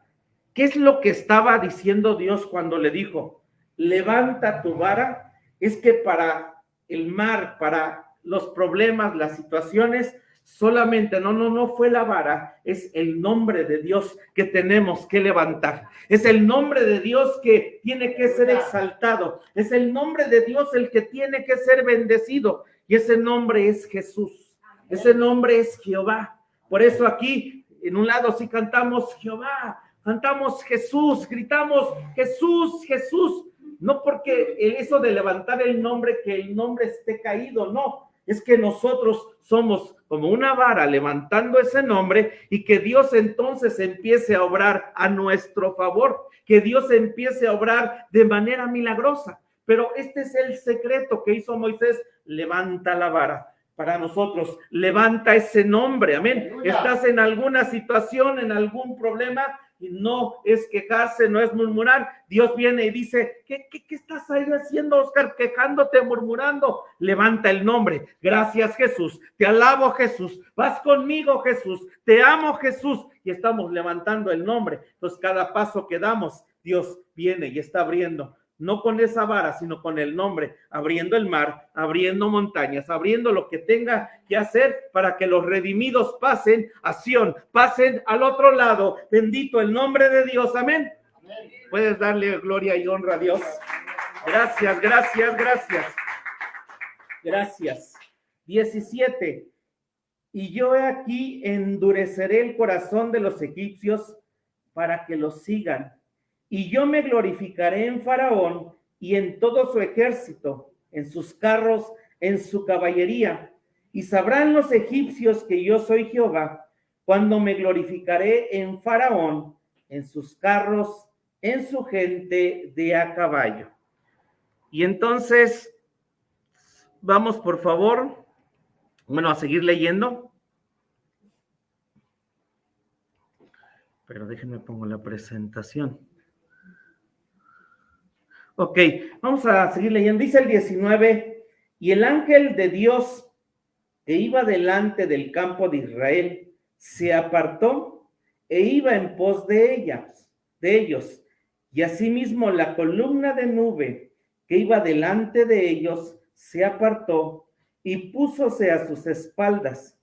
¿Qué es lo que estaba diciendo Dios cuando le dijo, levanta tu vara? Es que para el mar, para los problemas, las situaciones, solamente, no fue la vara, es el nombre de Dios que tenemos que levantar. Es el nombre de Dios que tiene que ser exaltado. Es el nombre de Dios el que tiene que ser bendecido. Y ese nombre es Jesús. Ese nombre es Jehová. Por eso aquí, en un lado sí cantamos Jehová, cantamos Jesús, gritamos Jesús, Jesús. No porque eso de levantar el nombre, que el nombre esté caído, no. Es que nosotros somos como una vara levantando ese nombre y que Dios entonces empiece a obrar a nuestro favor, que Dios empiece a obrar de manera milagrosa. Pero este es el secreto que hizo Moisés, levanta la vara. Para nosotros, levanta ese nombre, amén. Estás en alguna situación, en algún problema, y no es quejarse, no es murmurar. Dios viene y dice, ¿qué estás ahí haciendo, Oscar? Quejándote, murmurando. Levanta el nombre. Gracias, Jesús. Te alabo, Jesús. Vas conmigo, Jesús. Te amo, Jesús. Y estamos levantando el nombre. Entonces, cada paso que damos, Dios viene y está abriendo. No con esa vara, sino con el nombre, abriendo el mar, abriendo montañas, abriendo lo que tenga que hacer para que los redimidos pasen a Sión, pasen al otro lado. Bendito el nombre de Dios, amén. Amén. Puedes darle gloria y honra a Dios. Gracias, gracias, gracias. Gracias. 17. Y yo he aquí endureceré el corazón de los egipcios para que los sigan. Y yo me glorificaré en Faraón y en todo su ejército, en sus carros, en su caballería. Y sabrán los egipcios que yo soy Jehová, cuando me glorificaré en Faraón, en sus carros, en su gente de a caballo. Y entonces, vamos por favor, a seguir leyendo. Pero déjenme pongo la presentación. Ok, vamos a seguir leyendo. Dice el 19, y el ángel de Dios que iba delante del campo de Israel se apartó e iba en pos de ellos. Y asimismo la columna de nube que iba delante de ellos se apartó y púsose a sus espaldas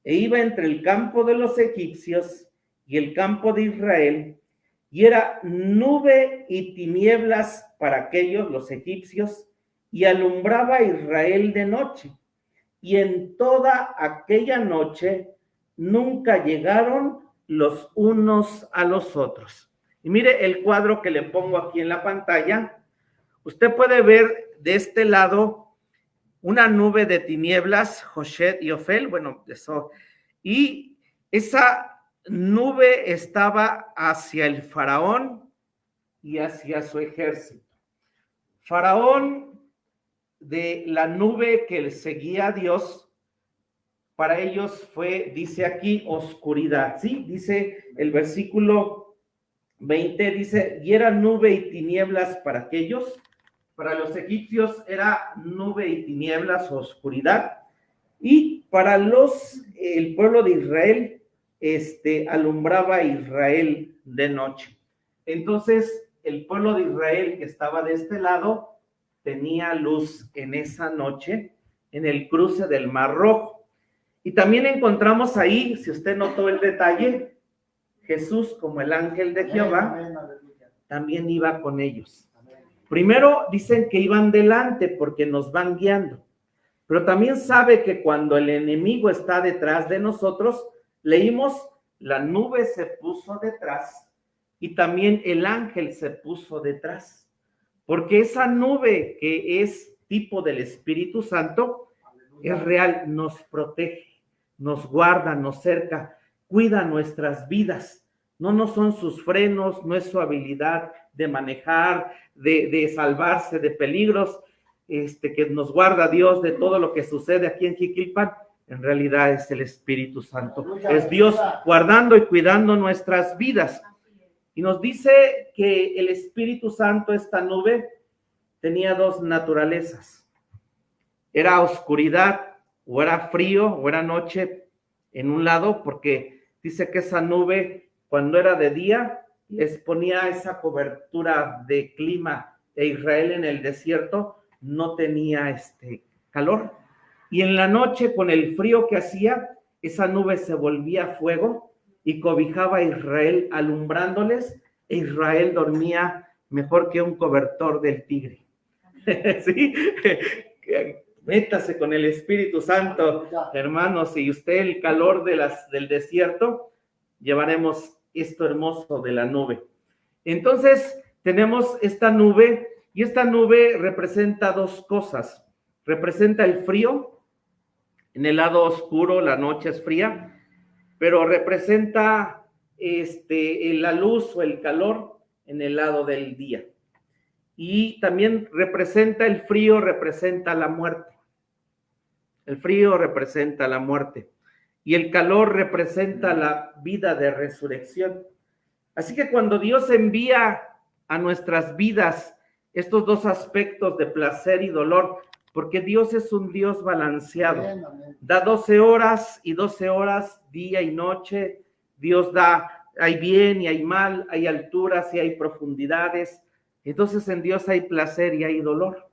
e iba entre el campo de los egipcios y el campo de Israel. Y era nube y tinieblas para aquellos, los egipcios, y alumbraba a Israel de noche. Y en toda aquella noche nunca llegaron los unos a los otros. Y mire el cuadro que le pongo aquí en la pantalla. Usted puede ver de este lado una nube de tinieblas, Joshet y Ofel, eso. Y esa nube estaba hacia el faraón y hacia su ejército. Faraón, de la nube que le seguía a Dios, para ellos fue, dice aquí, oscuridad, ¿sí? Dice el versículo 20, dice, y era nube y tinieblas para aquellos. Para los egipcios era nube y tinieblas, oscuridad, y para el pueblo de Israel, alumbraba Israel de noche. Entonces, el pueblo de Israel que estaba de este lado tenía luz en esa noche en el cruce del Mar Rojo. Y también encontramos ahí, si usted notó el detalle, Jesús como el ángel de Jehová también iba con ellos. Primero dicen que iban delante porque nos van guiando, pero también sabe que cuando el enemigo está detrás de nosotros, leímos, la nube se puso detrás y también el ángel se puso detrás, porque esa nube que es tipo del Espíritu Santo es real, nos protege, nos guarda, nos cerca, cuida nuestras vidas. No son sus frenos, no es su habilidad de manejar, de salvarse de peligros, que nos guarda Dios de todo lo que sucede aquí en Jiquilpan. En realidad es el Espíritu Santo, es Dios guardando y cuidando nuestras vidas. Y nos dice que el Espíritu Santo, esta nube, tenía dos naturalezas. Era oscuridad, o era frío, o era noche en un lado, porque dice que esa nube, cuando era de día, les ponía esa cobertura de clima de Israel en el desierto, no tenía calor. Y en la noche, con el frío que hacía, esa nube se volvía fuego y cobijaba a Israel, alumbrándoles, e Israel dormía mejor que un cobertor del tigre. ¿Sí? Métase con el Espíritu Santo, hermanos, y usted el calor del desierto, llevaremos esto hermoso de la nube. Entonces, tenemos esta nube, y esta nube representa dos cosas. Representa el frío, en el lado oscuro la noche es fría, pero representa la luz o el calor en el lado del día. Y también representa el frío, representa la muerte. El frío representa la muerte. Y el calor representa la vida de resurrección. Así que cuando Dios envía a nuestras vidas estos dos aspectos de placer y dolor, porque Dios es un Dios balanceado, da 12 horas y 12 horas, día y noche. Dios da, hay bien y hay mal, hay alturas y hay profundidades. Entonces en Dios hay placer y hay dolor.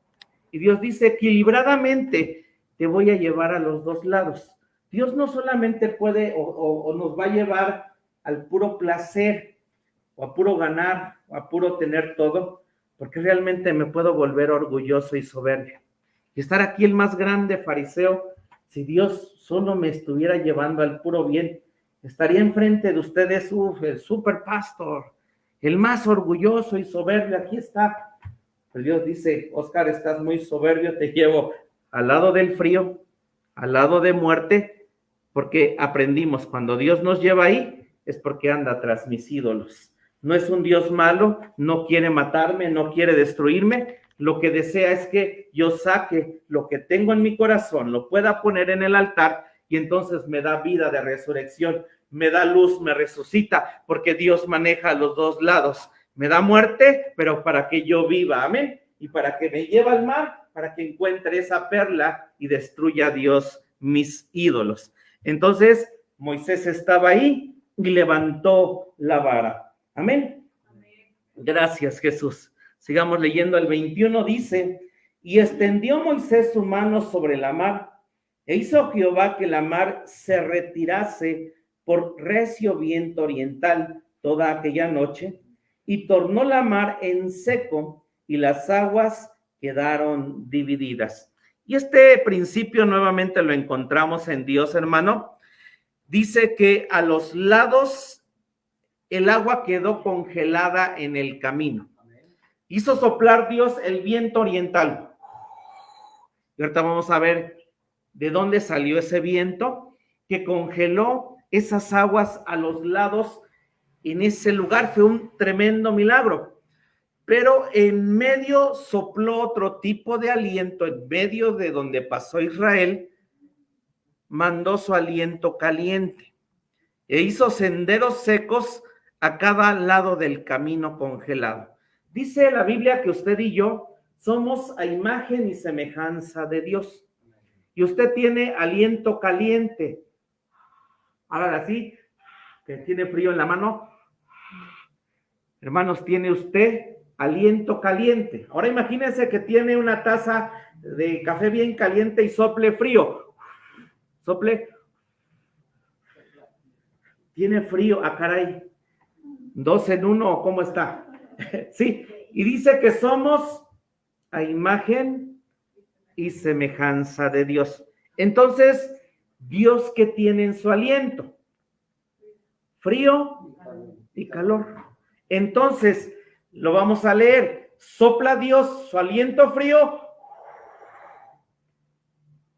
Y Dios dice, equilibradamente te voy a llevar a los dos lados. Dios no solamente puede o nos va a llevar al puro placer, o a puro ganar, o a puro tener todo, porque realmente me puedo volver orgulloso y soberbio. Y estar aquí el más grande fariseo, si Dios solo me estuviera llevando al puro bien, estaría enfrente de ustedes, el super pastor, el más orgulloso y soberbio, aquí está. Pero Dios dice, Oscar, estás muy soberbio, te llevo al lado del frío, al lado de muerte, porque aprendimos, cuando Dios nos lleva ahí, es porque anda tras mis ídolos. No es un Dios malo, no quiere matarme, no quiere destruirme, lo que desea es que yo saque lo que tengo en mi corazón, lo pueda poner en el altar, y entonces me da vida de resurrección, me da luz, me resucita, porque Dios maneja los dos lados. Me da muerte, pero para que yo viva, amén, y para que me lleve al mar, para que encuentre esa perla y destruya a Dios mis ídolos. Entonces, Moisés estaba ahí y levantó la vara. Amén. Gracias, Jesús. Sigamos leyendo el 21, dice, y extendió Moisés su mano sobre la mar, e hizo Jehová que la mar se retirase por recio viento oriental toda aquella noche, y tornó la mar en seco, y las aguas quedaron divididas. Y este principio nuevamente lo encontramos en Dios, hermano. Dice que a los lados el agua quedó congelada en el camino. Hizo soplar Dios el viento oriental. Y ahorita vamos a ver de dónde salió ese viento que congeló esas aguas a los lados en ese lugar. Fue un tremendo milagro. Pero en medio sopló otro tipo de aliento, en medio de donde pasó Israel, mandó su aliento caliente e hizo senderos secos a cada lado del camino congelado. Dice la Biblia que usted y yo somos a imagen y semejanza de Dios. Y usted tiene aliento caliente. Ahora sí, que tiene frío en la mano. Hermanos, tiene usted aliento caliente. Ahora imagínense que tiene una taza de café bien caliente y sople frío. Sople. Tiene frío. Ah, caray. 2 en 1, ¿cómo está? Sí, y dice que somos a imagen y semejanza de Dios. Entonces, ¿Dios qué tiene en su aliento? Frío y calor. Entonces, lo vamos a leer. Sopla Dios su aliento frío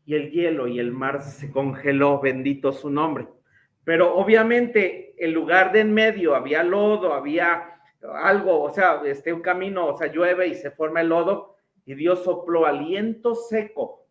y el hielo y el mar se congeló, bendito su nombre. Pero obviamente el lugar de en medio había lodo, había algo, o sea, un camino, o sea, llueve y se forma el lodo, y Dios sopló aliento seco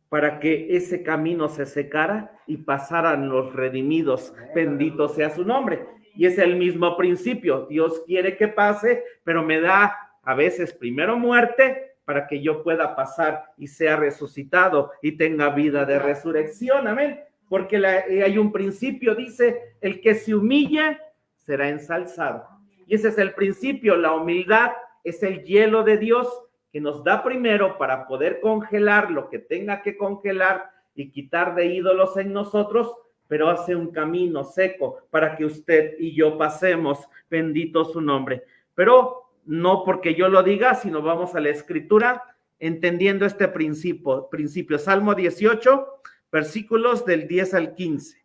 para que ese camino se secara y pasaran los redimidos, bendito sea su nombre. Y es el mismo principio, Dios quiere que pase, pero me da a veces primero muerte para que yo pueda pasar y sea resucitado y tenga vida de resurrección, amén. Porque hay un principio, dice, el que se humilla será ensalzado. Y ese es el principio, la humildad es el hielo de Dios que nos da primero para poder congelar lo que tenga que congelar y quitar de ídolos en nosotros, pero hace un camino seco para que usted y yo pasemos, bendito su nombre. Pero no porque yo lo diga, sino vamos a la escritura entendiendo este principio. Salmo 18, versículos del 10 al 15.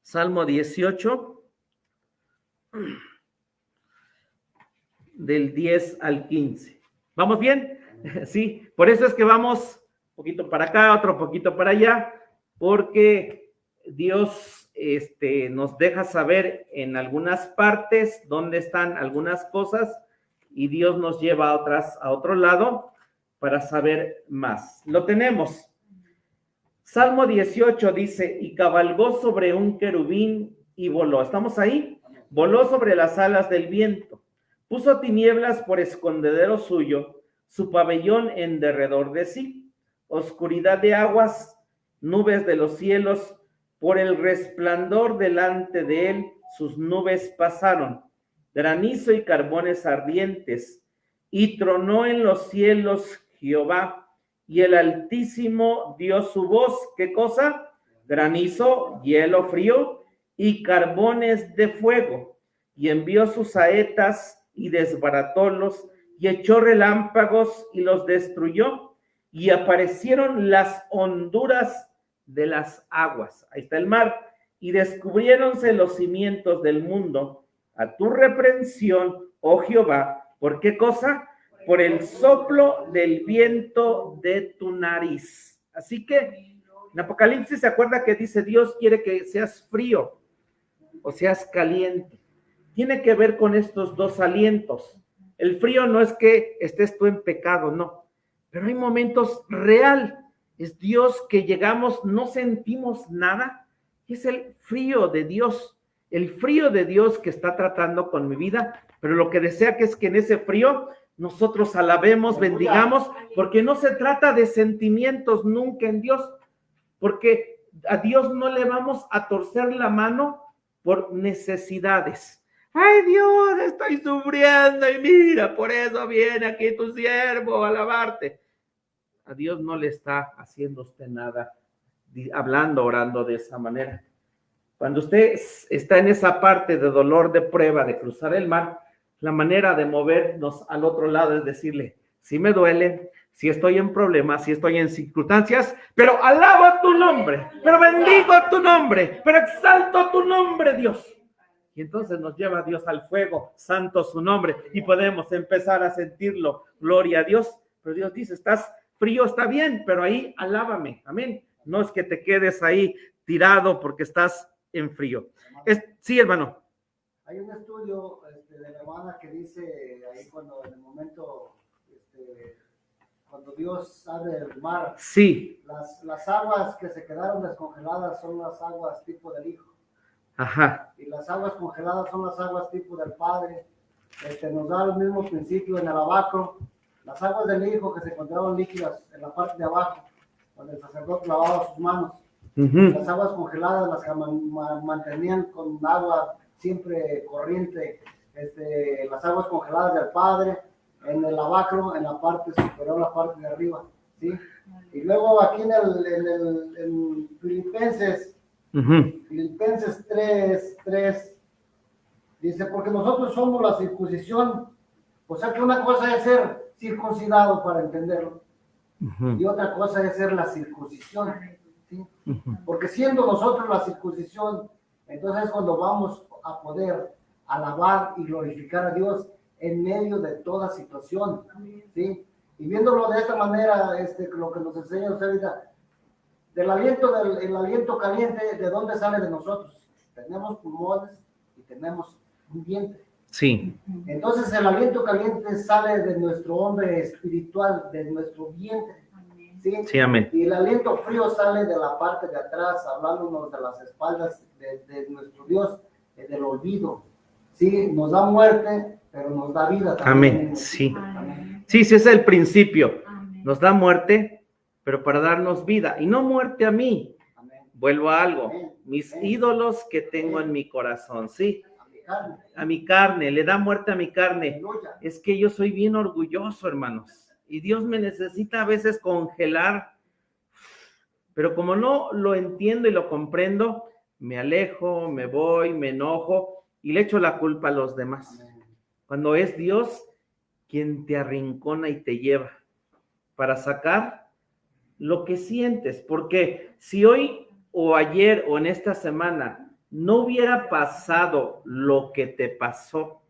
Salmo 18, del 10 al 15. ¿Vamos bien? Sí, por eso es que vamos un poquito para acá, otro poquito para allá, porque Dios nos deja saber en algunas partes dónde están algunas cosas y Dios nos lleva a otras, a otro lado para saber más. Lo tenemos. Salmo 18 dice, y cabalgó sobre un querubín y voló. ¿Estamos ahí? Voló sobre las alas del viento. Puso tinieblas por escondedero suyo, su pabellón en derredor de sí. Oscuridad de aguas, nubes de los cielos, por el resplandor delante de él, sus nubes pasaron. Granizo y carbones ardientes. Y tronó en los cielos Jehová, y el Altísimo dio su voz. ¿Qué cosa? Granizo, hielo frío y carbones de fuego. Y envió sus saetas y desbaratólos, y echó relámpagos y los destruyó, y aparecieron las honduras de las aguas. Ahí está el mar. Y descubriéronse los cimientos del mundo a tu reprensión, oh Jehová. ¿Por qué cosa? Por el soplo del viento de tu nariz. Así que en Apocalipsis se acuerda que dice Dios quiere que seas frío o seas caliente. Tiene que ver con estos dos alientos. El frío no es que estés tú en pecado, no. Pero hay momentos real. Es Dios que llegamos, no sentimos nada. Es el frío de Dios. El frío de Dios que está tratando con mi vida. Pero lo que desea que es que en ese frío nosotros alabemos, bendigamos, porque no se trata de sentimientos nunca en Dios. Porque a Dios no le vamos a torcer la mano por necesidades. Ay, Dios, estoy sufriendo y mira, por eso viene aquí tu siervo a alabarte. A Dios no le está haciendo usted nada, hablando, orando de esa manera. Cuando usted está en esa parte de dolor, de prueba, de cruzar el mar, la manera de movernos al otro lado es decirle, sí me duele, sí estoy en problemas, sí estoy en circunstancias, pero alabo tu nombre, pero bendigo tu nombre, pero exalto tu nombre, Dios. Y entonces nos lleva Dios al fuego, santo su nombre, y podemos empezar a sentirlo, gloria a Dios. Pero Dios dice, estás frío, está bien, pero ahí alábame, amén. No es que te quedes ahí tirado porque estás en frío. Sí, hermano. Hay un estudio de la hermana que dice ahí cuando en el momento, cuando Dios abre el mar, sí, las aguas que se quedaron descongeladas son las aguas tipo del Hijo. Ajá. Y las aguas congeladas son las aguas tipo del Padre. Nos da el mismo principio en el abaco. Las aguas del Hijo que se encontraban líquidas en la parte de abajo, donde el sacerdote lavaba sus manos. Las aguas congeladas las que mantenían con agua siempre corriente, las aguas congeladas del Padre, en el lavacro, en la parte superior, la parte de arriba, ¿sí? Y luego aquí en Filipenses, Filipenses 3, dice, porque nosotros somos la circuncisión, o sea que una cosa es ser circuncidado para entenderlo, y otra cosa es ser la circuncisión, ¿sí? Porque siendo nosotros la circuncisión, entonces cuando vamos a poder alabar y glorificar a Dios en medio de toda situación, ¿sí? Y viéndolo de esta manera, lo que nos enseña usted ahorita, el aliento caliente, ¿de dónde sale de nosotros? Tenemos pulmones y tenemos un vientre. Sí. Entonces el aliento caliente sale de nuestro hombre espiritual, de nuestro vientre. ¿Sí? Sí, amén. Y el aliento frío sale de la parte de atrás, hablándonos de las espaldas de nuestro Dios, del olvido. Sí, nos da muerte, pero nos da vida también. Amén, sí. Amén. Sí, ese es el principio. Amén. Nos da muerte, pero para darnos vida. Y no muerte a mí. Amén. Vuelvo a algo. Amén. Mis ídolos que tengo en mi corazón, ¿sí? A mi carne, le da muerte a mi carne. Es que yo soy bien orgulloso, hermanos. Y Dios me necesita a veces congelar, pero como no lo entiendo y lo comprendo, me alejo, me voy, me enojo y le echo la culpa a los demás. Cuando es Dios quien te arrincona y te lleva para sacar lo que sientes, porque si hoy o ayer o en esta semana no hubiera pasado lo que te pasó,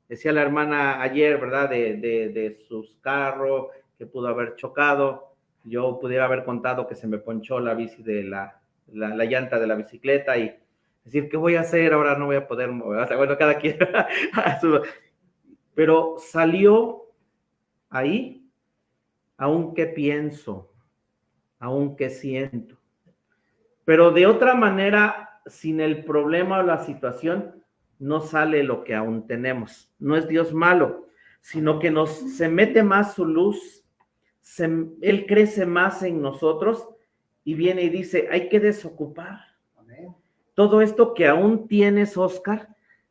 decía la hermana ayer, ¿verdad? De sus carros, que pudo haber chocado. Yo pudiera haber contado que se me ponchó la bici de la llanta de la bicicleta y decir, ¿qué voy a hacer? Ahora no voy a poder mover. O sea, bueno, cada quien. Pero salió ahí, aunque pienso, aunque siento. Pero de otra manera, sin el problema o la situación, no sale lo que aún tenemos. No es Dios malo, sino que se mete más su luz, Él crece más en nosotros y viene y dice, hay que desocupar. Amén. Todo esto que aún tienes, Oscar,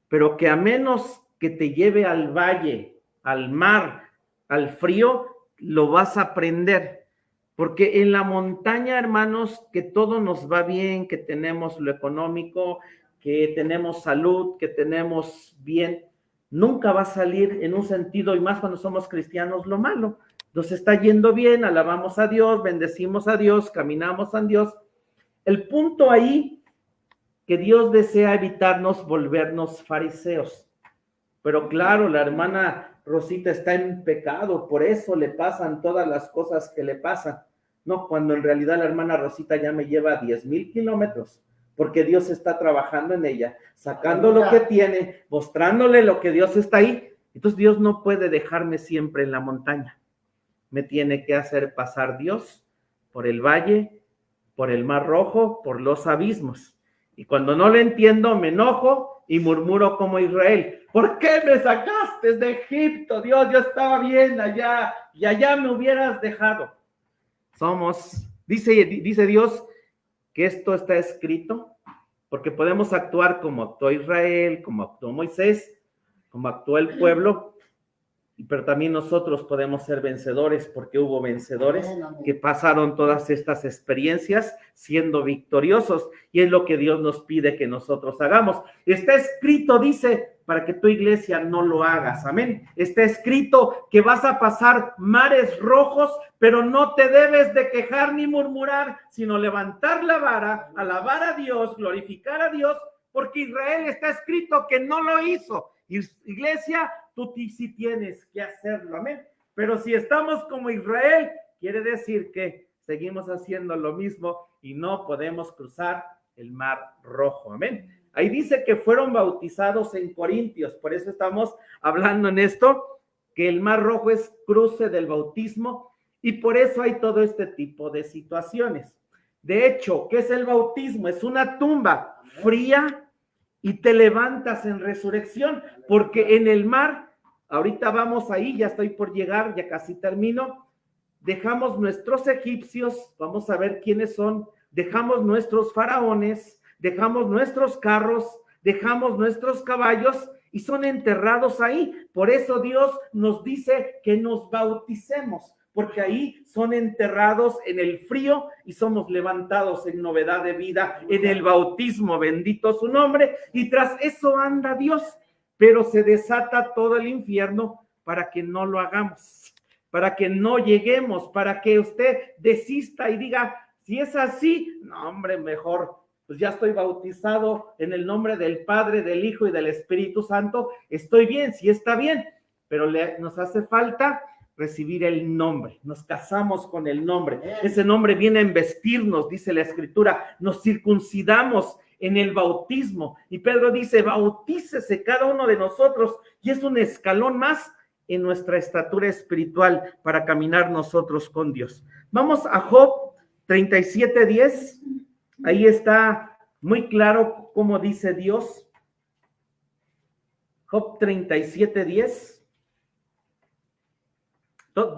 pero que a menos que te lleve al valle, al mar, al frío, lo vas a aprender. Porque en la montaña, hermanos, que todo nos va bien, que tenemos lo económico, que tenemos salud, que tenemos bien, nunca va a salir en un sentido, y más cuando somos cristianos, lo malo. Nos está yendo bien, alabamos a Dios, bendecimos a Dios, caminamos a Dios. El punto ahí, que Dios desea evitarnos volvernos fariseos. Pero claro, la hermana Rosita está en pecado, por eso le pasan todas las cosas que le pasan. No, cuando en realidad la hermana Rosita ya me lleva 10,000 kilómetros, porque Dios está trabajando en ella, sacando lo que tiene, mostrándole lo que Dios está ahí. Entonces Dios no puede dejarme siempre en la montaña. Me tiene que hacer pasar Dios por el valle, por el mar rojo, por los abismos. Y cuando no lo entiendo, me enojo y murmuro como Israel. ¿Por qué me sacaste de Egipto? Dios, yo estaba bien allá y allá me hubieras dejado. Dice Dios que esto está escrito porque podemos actuar como actuó Israel, como actuó Moisés, como actuó el pueblo, pero también nosotros podemos ser vencedores porque hubo vencedores que pasaron todas estas experiencias siendo victoriosos y es lo que Dios nos pide que nosotros hagamos. Está escrito, dice, para que tu iglesia no lo hagas, amén. Está escrito que vas a pasar mares rojos, pero no te debes de quejar ni murmurar, sino levantar la vara, alabar a Dios, glorificar a Dios, porque Israel está escrito que no lo hizo. Iglesia, tú sí tienes que hacerlo, amén. Pero si estamos como Israel, quiere decir que seguimos haciendo lo mismo y no podemos cruzar el Mar Rojo. Amén. Ahí dice que fueron bautizados en Corintios, por eso estamos hablando en esto, que el Mar Rojo es cruce del bautismo y por eso hay todo este tipo de situaciones. De hecho, ¿qué es el bautismo? Es una tumba fría y te levantas en resurrección, porque en el mar, ahorita vamos ahí, ya estoy por llegar, ya casi termino, dejamos nuestros egipcios, vamos a ver quiénes son, dejamos nuestros faraones, dejamos nuestros carros, dejamos nuestros caballos y son enterrados ahí. Por eso Dios nos dice que nos bauticemos, porque ahí son enterrados en el frío y somos levantados en novedad de vida, en el bautismo, bendito su nombre, y tras eso anda Dios, pero se desata todo el infierno para que no lo hagamos, para que no lleguemos, para que usted desista y diga, si es así, no hombre, mejor, pues ya estoy bautizado en el nombre del Padre, del Hijo y del Espíritu Santo, estoy bien, sí está bien, pero nos hace falta recibir el nombre, nos casamos con el nombre, ese nombre viene a investirnos, dice la Escritura, nos circuncidamos en el bautismo, y Pedro dice, bautícese cada uno de nosotros, y es un escalón más en nuestra estatura espiritual para caminar nosotros con Dios. Vamos a Job 37:10, ahí está muy claro cómo dice Dios, Job 37:10.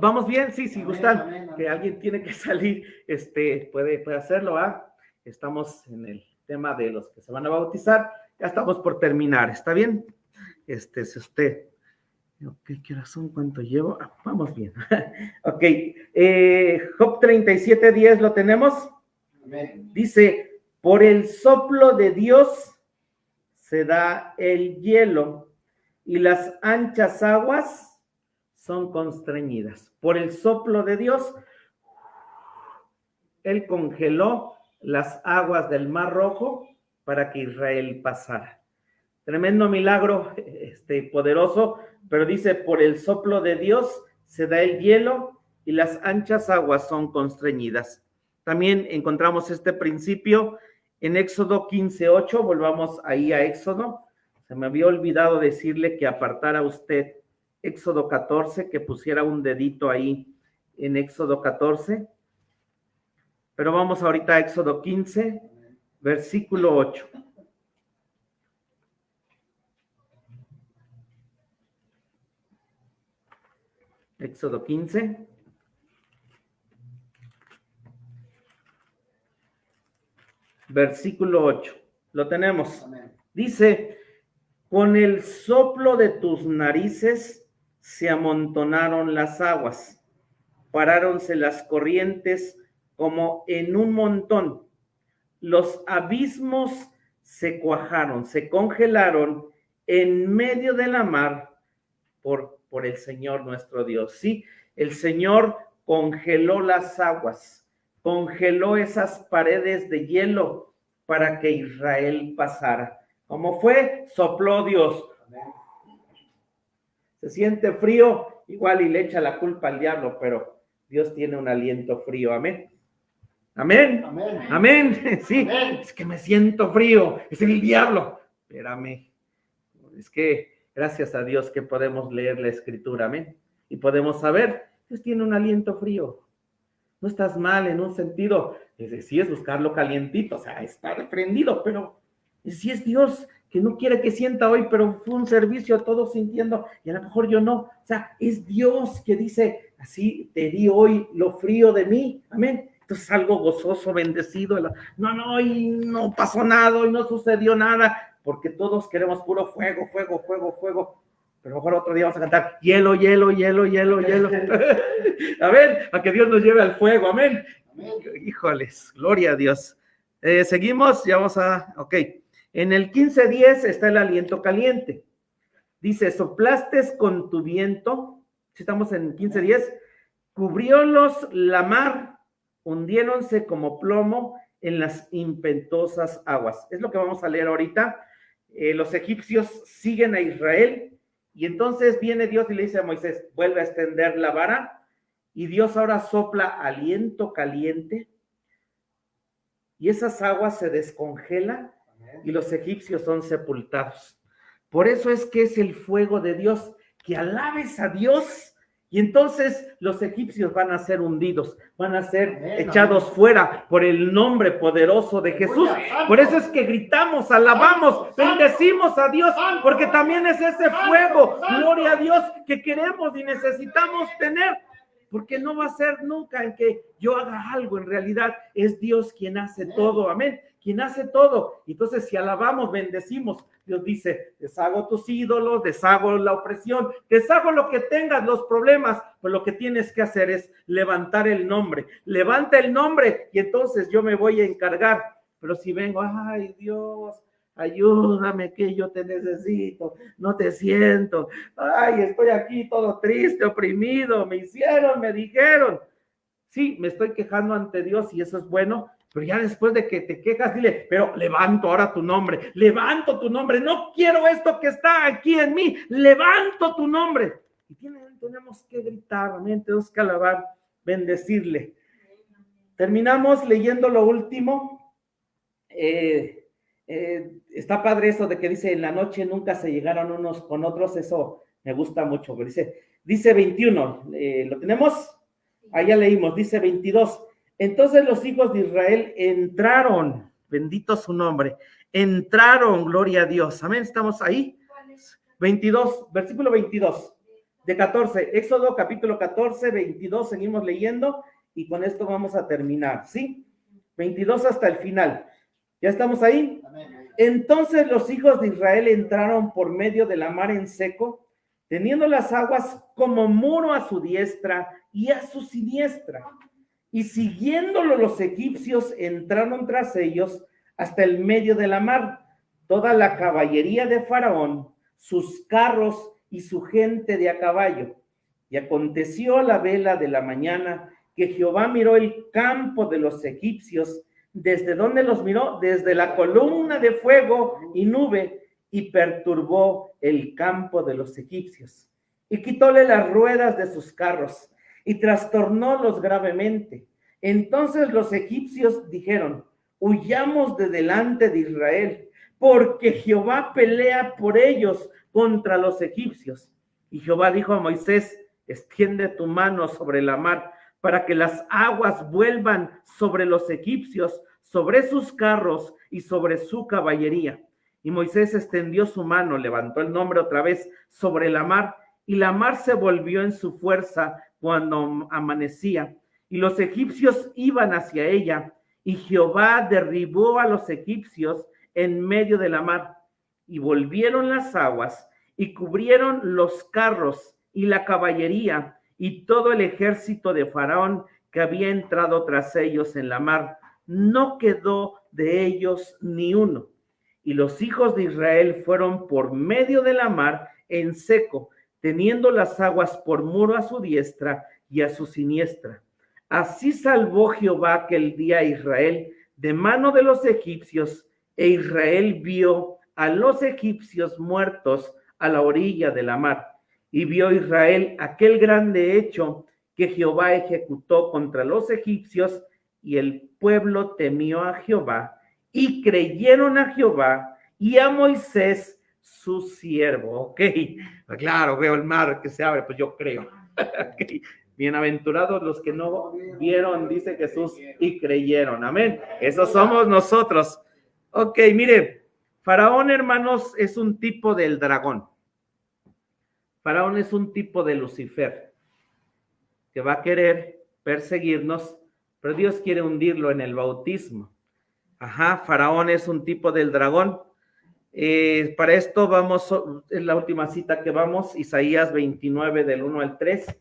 ¿Vamos bien? Sí, si gustan, que alguien tiene que salir, puede hacerlo, ¿ah? Estamos en el tema de los que se van a bautizar, ya estamos por terminar, ¿está bien? Si usted, ¿qué horas son? ¿Cuánto llevo? Vamos bien. Ok, Job 37:10, ¿lo tenemos? Amén. Dice, por el soplo de Dios se da el hielo y las anchas aguas son constreñidas. Por el soplo de Dios, Él congeló las aguas del Mar Rojo para que Israel pasara. Tremendo milagro, poderoso, pero dice, por el soplo de Dios se da el hielo y las anchas aguas son constreñidas. También encontramos este principio en Éxodo 15:8, volvamos ahí a Éxodo. Se me había olvidado decirle que apartara usted Éxodo 14, que pusiera un dedito ahí en Éxodo 14, pero vamos ahorita a Éxodo 15, versículo 8. Éxodo 15. Versículo 8. Lo tenemos. Dice, con el soplo de tus narices se amontonaron las aguas, paráronse las corrientes como en un montón. Los abismos se cuajaron, se congelaron en medio de la mar por el Señor nuestro Dios. Sí, el Señor congeló las aguas, congeló esas paredes de hielo para que Israel pasara. ¿Cómo fue? Sopló Dios. Se siente frío, igual y le echa la culpa al diablo, pero Dios tiene un aliento frío. Amén. Amén. Amén. Amén. Sí, amén. Es que me siento frío, es el diablo. Espérame. Es que gracias a Dios que podemos leer la Escritura, amén. Y podemos saber, Dios tiene un aliento frío. No estás mal en un sentido, sí es buscarlo calientito, o sea, está reprendido, pero sí es Dios que no quiere que sienta hoy, pero fue un servicio todos sintiendo, y a lo mejor yo no. O sea, es Dios que dice, así te di hoy lo frío de mí, amén. Entonces algo gozoso, bendecido. No, y no pasó nada, y no sucedió nada, porque todos queremos puro fuego, fuego, fuego, fuego. Pero a lo mejor otro día vamos a cantar hielo, hielo, hielo, hielo, hielo. A ver, a que Dios nos lleve al fuego, amén. Amén. Híjoles, gloria a Dios. Seguimos, ya vamos a, ok. En el 15:10 está el aliento caliente. Dice, soplaste con tu viento, si estamos en 15:10, cubriólos la mar, hundiéronse como plomo en las impetuosas aguas. Es lo que vamos a leer ahorita. Los egipcios siguen a Israel y entonces viene Dios y le dice a Moisés, vuelve a extender la vara y Dios ahora sopla aliento caliente y esas aguas se descongelan y los egipcios son sepultados. Por eso es que es el fuego de Dios, que alabes a Dios. Y entonces los egipcios van a ser hundidos, van a ser echados fuera por el nombre poderoso de Jesús. Por eso es que gritamos, alabamos, bendecimos a Dios, porque también es ese fuego, gloria a Dios, que queremos y necesitamos tener. Porque no va a ser nunca en que yo haga algo, en realidad es Dios quien hace todo, amén, quien hace todo. Entonces si alabamos, bendecimos, Dios dice, deshago tus ídolos, deshago la opresión, deshago lo que tengas, los problemas, pues lo que tienes que hacer es levantar el nombre, levanta el nombre y entonces yo me voy a encargar. Pero si vengo, ay Dios, ayúdame que yo te necesito, no te siento, ay, estoy aquí todo triste, oprimido, me hicieron, me dijeron, sí, me estoy quejando ante Dios y eso es bueno, pero ya después de que te quejas, dile, pero levanto ahora tu nombre, levanto tu nombre, no quiero esto que está aquí en mí, levanto tu nombre. Y tenemos que gritar, amén, tenemos que alabar, bendecirle. Terminamos leyendo lo último. Está padre eso de que dice, en la noche nunca se llegaron unos con otros, eso me gusta mucho, dice 21, ¿lo tenemos? Ahí ya leímos, dice 22, entonces los hijos de Israel entraron, bendito su nombre, entraron, gloria a Dios, amén, estamos ahí, 22, versículo 22, de 14, Éxodo capítulo 14, 22, seguimos leyendo, y con esto vamos a terminar, ¿sí? 22 hasta el final. ¿Ya estamos ahí? Entonces los hijos de Israel entraron por medio de la mar en seco, teniendo las aguas como muro a su diestra y a su siniestra. Y siguiéndolo los egipcios entraron tras ellos hasta el medio de la mar, toda la caballería de Faraón, sus carros y su gente de a caballo. Y aconteció a la vela de la mañana que Jehová miró el campo de los egipcios. ¿Desde dónde los miró? Desde la columna de fuego y nube, y perturbó el campo de los egipcios. Y quitóle las ruedas de sus carros, y trastornólos gravemente. Entonces los egipcios dijeron, huyamos de delante de Israel, porque Jehová pelea por ellos contra los egipcios. Y Jehová dijo a Moisés, extiende tu mano sobre la mar, para que las aguas vuelvan sobre los egipcios, sobre sus carros y sobre su caballería. Y Moisés extendió su mano, levantó el nombre otra vez sobre la mar, y la mar se volvió en su fuerza cuando amanecía, y los egipcios iban hacia ella, y Jehová derribó a los egipcios en medio de la mar, y volvieron las aguas, y cubrieron los carros y la caballería, y todo el ejército de Faraón que había entrado tras ellos en la mar, no quedó de ellos ni uno. Y los hijos de Israel fueron por medio de la mar en seco, teniendo las aguas por muro a su diestra y a su siniestra. Así salvó Jehová aquel día a Israel de mano de los egipcios, e Israel vio a los egipcios muertos a la orilla de la mar. Y vio Israel aquel grande hecho que Jehová ejecutó contra los egipcios, y el pueblo temió a Jehová, y creyeron a Jehová y a Moisés, su siervo. Ok, claro, veo el mar que se abre, pues yo creo. Okay. Bienaventurados los que no vieron, dice Jesús, y creyeron. Amén. Esos somos nosotros. Ok, mire, Faraón, hermanos, es un tipo del dragón. Faraón es un tipo de Lucifer que va a querer perseguirnos, pero Dios quiere hundirlo en el bautismo. Ajá, Faraón es un tipo del dragón. Para esto vamos, es la última cita que vamos, Isaías 29 del 1 al 3,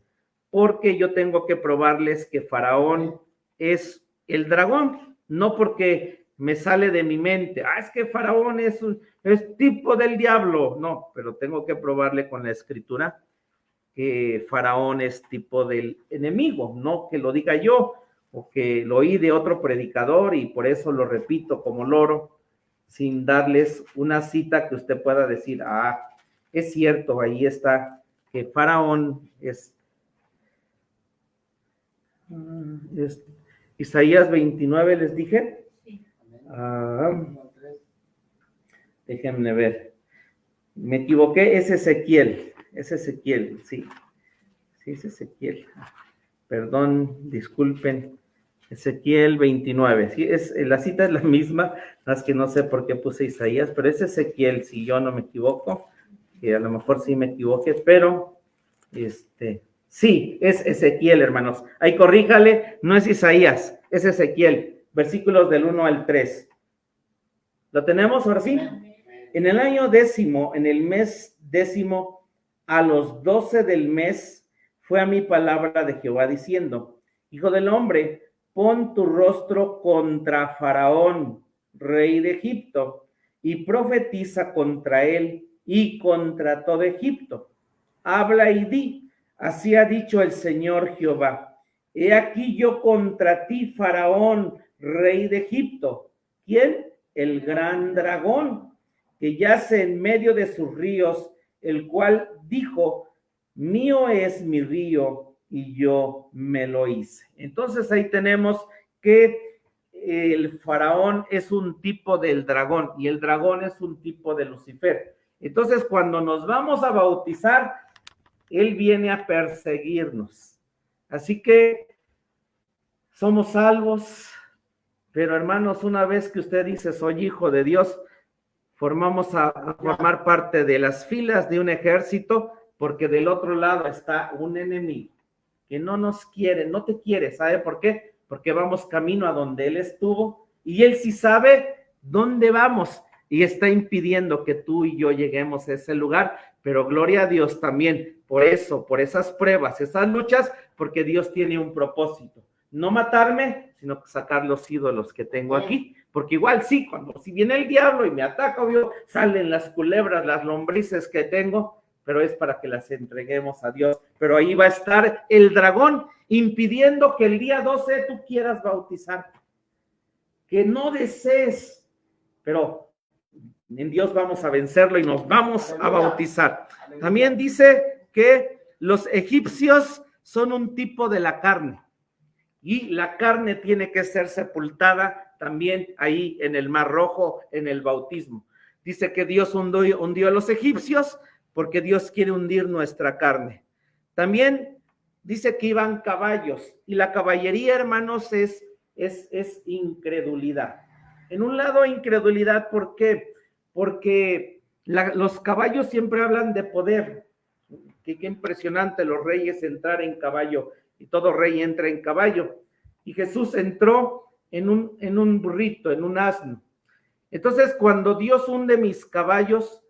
porque yo tengo que probarles que Faraón es el dragón, no porque me sale de mi mente, es que Faraón es tipo del diablo, no, pero tengo que probarle con la escritura que Faraón es tipo del enemigo, no que lo diga yo o que lo oí de otro predicador y por eso lo repito como loro, sin darles una cita que usted pueda decir, es cierto, ahí está, que Faraón es. Isaías 29, les dije. Sí. Déjenme ver. Me equivoqué, es Ezequiel, sí. Sí, es Ezequiel. Perdón, disculpen. Ezequiel 29. Sí, la cita es la misma, más que no sé por qué puse Isaías, pero es Ezequiel, si yo no me equivoco, que a lo mejor sí me equivoqué, pero sí, es Ezequiel, hermanos. Ahí corríjale, no es Isaías, es Ezequiel, versículos del 1 al 3. ¿Lo tenemos ahora sí? En el año 10, en el mes 10, a los 12 del mes, fue a mí palabra de Jehová diciendo: Hijo del hombre, pon tu rostro contra Faraón, rey de Egipto, y profetiza contra él y contra todo Egipto. Habla y di: así ha dicho el Señor Jehová: he aquí yo contra ti, Faraón, rey de Egipto. ¿Quién? El gran dragón, que yace en medio de sus ríos, el cual dijo: mío es mi río y yo me lo hice. Entonces ahí tenemos que el faraón es un tipo del dragón y el dragón es un tipo de Lucifer. Entonces cuando nos vamos a bautizar, él viene a perseguirnos. Así que somos salvos, pero hermanos, una vez que usted dice soy hijo de Dios, formamos a formar parte de las filas de un ejército, porque del otro lado está un enemigo que no nos quiere, no te quiere. ¿Sabe por qué? Porque vamos camino a donde él estuvo y él sí sabe dónde vamos y está impidiendo que tú y yo lleguemos a ese lugar. Pero gloria a Dios también por eso, por esas pruebas, esas luchas, porque Dios tiene un propósito. No matarme, sino sacar los ídolos que tengo aquí. Porque igual sí, si viene el diablo y me ataca, obvio, salen las culebras, las lombrices que tengo, pero es para que las entreguemos a Dios. Pero ahí va a estar el dragón impidiendo que el día 12 tú quieras bautizar, que no desees, pero en Dios vamos a vencerlo y nos vamos a bautizar. También dice que los egipcios son un tipo de la carne y la carne tiene que ser sepultada también ahí en el Mar Rojo, en el bautismo. Dice que Dios hundió a los egipcios porque Dios quiere hundir nuestra carne. También dice que iban caballos y la caballería, hermanos, es incredulidad. En un lado, incredulidad, ¿por qué? Porque los caballos siempre hablan de poder. Qué impresionante los reyes entrar en caballo, y todo rey entra en caballo. Y Jesús entró en un burrito, en un asno. Entonces, cuando Dios hunde mis caballos,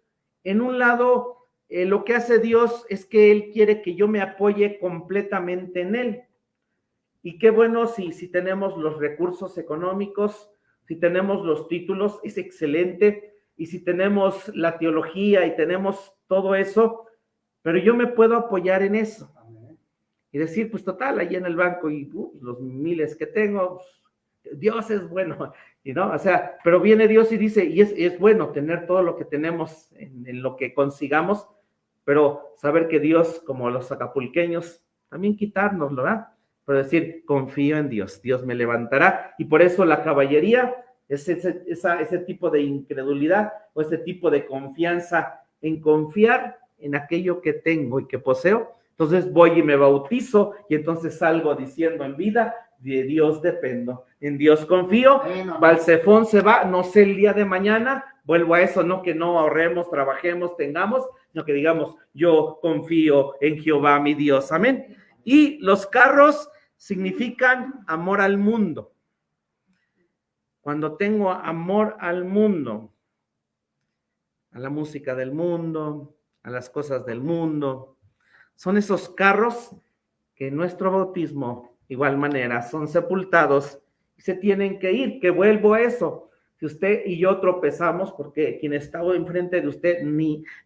en un lado, lo que hace Dios es que Él quiere que yo me apoye completamente en Él. Y qué bueno si tenemos los recursos económicos, si tenemos los títulos, es excelente. Y si tenemos la teología y tenemos todo eso, pero yo me puedo apoyar en eso. Y decir, pues total, ahí en el banco y los miles que tengo, Dios es bueno, ¿no? O sea, pero viene Dios y dice, y es bueno tener todo lo que tenemos en lo que consigamos, pero saber que Dios, como los acapulqueños, también quitárnoslo, ¿verdad? Pero decir, confío en Dios, Dios me levantará. Y por eso la caballería es ese tipo de incredulidad o ese tipo de confianza en confiar en aquello que tengo y que poseo. Entonces voy y me bautizo y entonces salgo diciendo en vida, de Dios dependo, en Dios confío. Balsefón se va, no sé el día de mañana, vuelvo a eso, no que no ahorremos, trabajemos, tengamos, sino que digamos, yo confío en Jehová mi Dios, amén. Y los carros significan amor al mundo. Cuando tengo amor al mundo, a la música del mundo, a las cosas del mundo, son esos carros que en nuestro bautismo, igual manera, son sepultados y se tienen que ir, que vuelvo a eso. Si usted y yo tropezamos, porque quien está enfrente de usted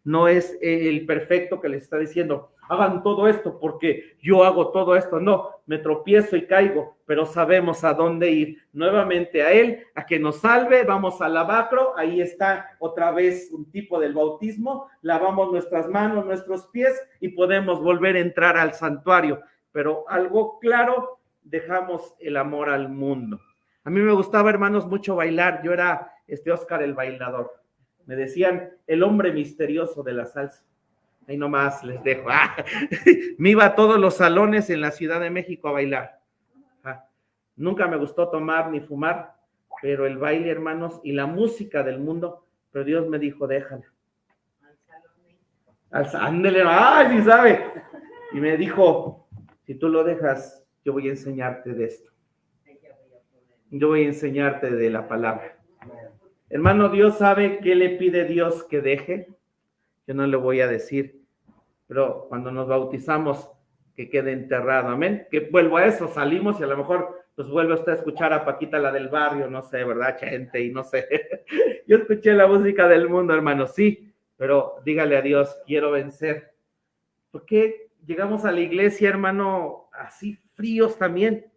no es el perfecto que le está diciendo, hagan todo esto porque yo hago todo esto. No, me tropiezo y caigo, pero sabemos a dónde ir. Nuevamente a Él, a que nos salve. Vamos al lavacro, ahí está otra vez un tipo del bautismo. Lavamos nuestras manos, nuestros pies y podemos volver a entrar al santuario. Pero algo claro, dejamos el amor al mundo. A mí me gustaba, hermanos, mucho bailar. Yo era Oscar el bailador. Me decían el hombre misterioso de la salsa. Ahí nomás les dejo. Me iba a todos los salones en la Ciudad de México a bailar. Nunca me gustó tomar ni fumar, pero el baile, hermanos, y la música del mundo, pero Dios me dijo, déjala. Ándele, ¡ay, sí sabe! Y me dijo, si tú lo dejas, yo voy a enseñarte de esto. Yo voy a enseñarte de la palabra. Hermano, Dios sabe qué le pide Dios que deje. Yo no le voy a decir, pero cuando nos bautizamos, que quede enterrado, amén. Que vuelvo a eso, salimos y a lo mejor pues vuelve usted a escuchar a Paquita, la del barrio, no sé, ¿verdad? Chente y no sé. Yo escuché la música del mundo, hermano, sí, pero dígale a Dios, quiero vencer. ¿Por qué llegamos a la iglesia, hermano, así fríos también?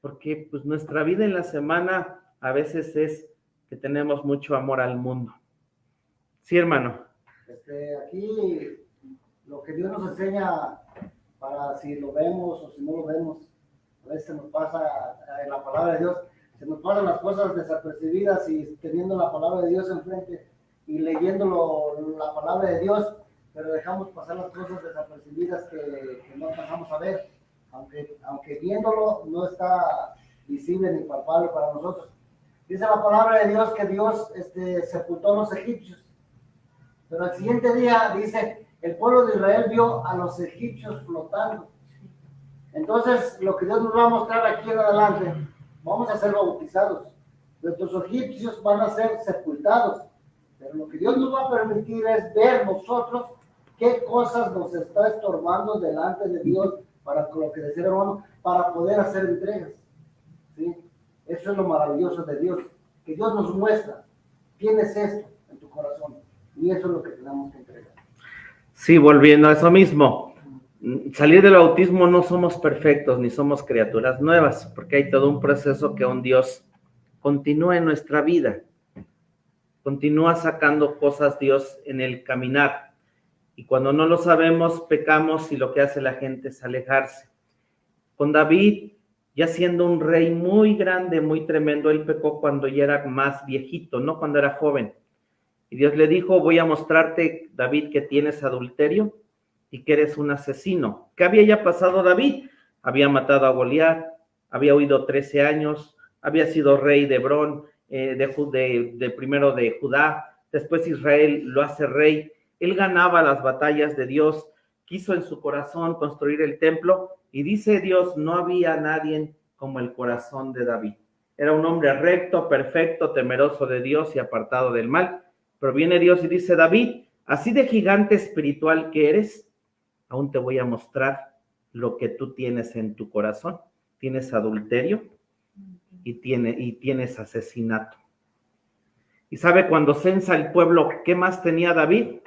Porque pues nuestra vida en la semana a veces es que tenemos mucho amor al mundo. Sí, hermano. Aquí lo que Dios nos enseña, para si lo vemos o si no lo vemos, a veces nos pasa en la palabra de Dios, se nos pasan las cosas desapercibidas y teniendo la palabra de Dios enfrente y leyendo la palabra de Dios, pero dejamos pasar las cosas desapercibidas que no alcanzamos a ver, aunque viéndolo no está visible ni palpable para nosotros. Dice la palabra de Dios que Dios sepultó a los egipcios, pero al siguiente día dice, el pueblo de Israel vio a los egipcios flotando. Entonces, lo que Dios nos va a mostrar aquí en adelante, vamos a ser bautizados. Nuestros egipcios van a ser sepultados, pero lo que Dios nos va a permitir es ver nosotros qué cosas nos está estorbando delante de Dios para lo que decía hermano, para poder hacer entregas. ¿Sí? Eso es lo maravilloso de Dios, que Dios nos muestra, tienes esto en tu corazón, y eso es lo que tenemos que entregar. Sí, volviendo a eso mismo, salir del bautismo no somos perfectos ni somos criaturas nuevas, porque hay todo un proceso que un Dios continúa en nuestra vida, continúa sacando cosas Dios en el caminar, y cuando no lo sabemos pecamos y lo que hace la gente es alejarse. Con David, ya siendo un rey muy grande, muy tremendo, él pecó cuando ya era más viejito, no cuando era joven. Y Dios le dijo, voy a mostrarte, David, que tienes adulterio y que eres un asesino. ¿Qué había ya pasado David? Había matado a Goliat, había huido 13 años, había sido rey de Hebrón, primero de Judá, después Israel lo hace rey. Él ganaba las batallas de Dios, quiso en su corazón construir el templo y dice Dios, no había nadie como el corazón de David. Era un hombre recto, perfecto, temeroso de Dios y apartado del mal. Pero viene Dios y dice, David, así de gigante espiritual que eres, aún te voy a mostrar lo que tú tienes en tu corazón. Tienes adulterio y tienes asesinato. ¿Y sabe cuando censa el pueblo qué más tenía David?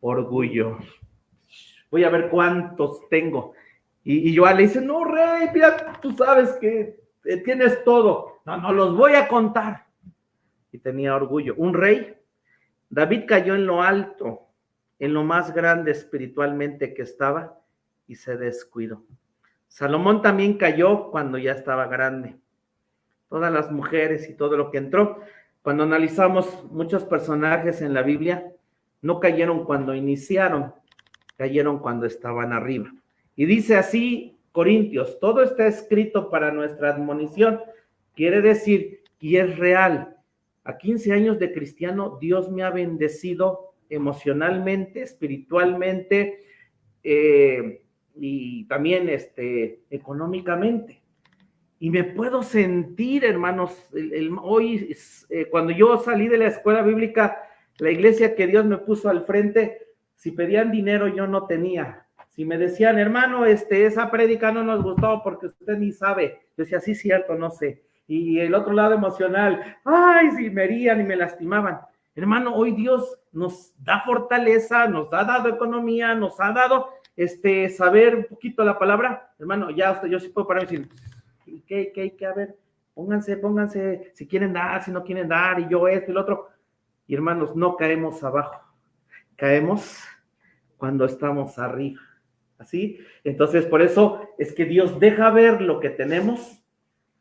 Orgullo. Voy a ver cuántos tengo. Y Joab le dice, no, rey, mira, tú sabes que tienes todo. No los voy a contar. Y tenía orgullo. Un rey. David cayó en lo alto, en lo más grande espiritualmente que estaba y se descuidó. Salomón también cayó cuando ya estaba grande. Todas las mujeres y todo lo que entró. Cuando analizamos muchos personajes en la Biblia, no cayeron cuando iniciaron, cayeron cuando estaban arriba. Y dice así Corintios, todo está escrito para nuestra admonición. Quiere decir que es real. A 15 años de cristiano, Dios me ha bendecido emocionalmente, espiritualmente y también económicamente. Y me puedo sentir, hermanos, hoy, cuando yo salí de la escuela bíblica, la iglesia que Dios me puso al frente, si pedían dinero yo no tenía. Si me decían, hermano, esa prédica no nos gustó porque usted ni sabe. Yo decía, sí, cierto, no sé. Y el otro lado emocional, ay, si me herían y me lastimaban. Hermano, hoy Dios nos da fortaleza, nos ha dado economía, nos ha dado saber un poquito la palabra. Hermano, ya yo sí puedo parar y decir, ¿qué? A ver, pónganse, si quieren dar, si no quieren dar, y yo esto y lo otro. Y hermanos, no caemos abajo, caemos cuando estamos arriba. ¿Así? Entonces, por eso es que Dios deja ver lo que tenemos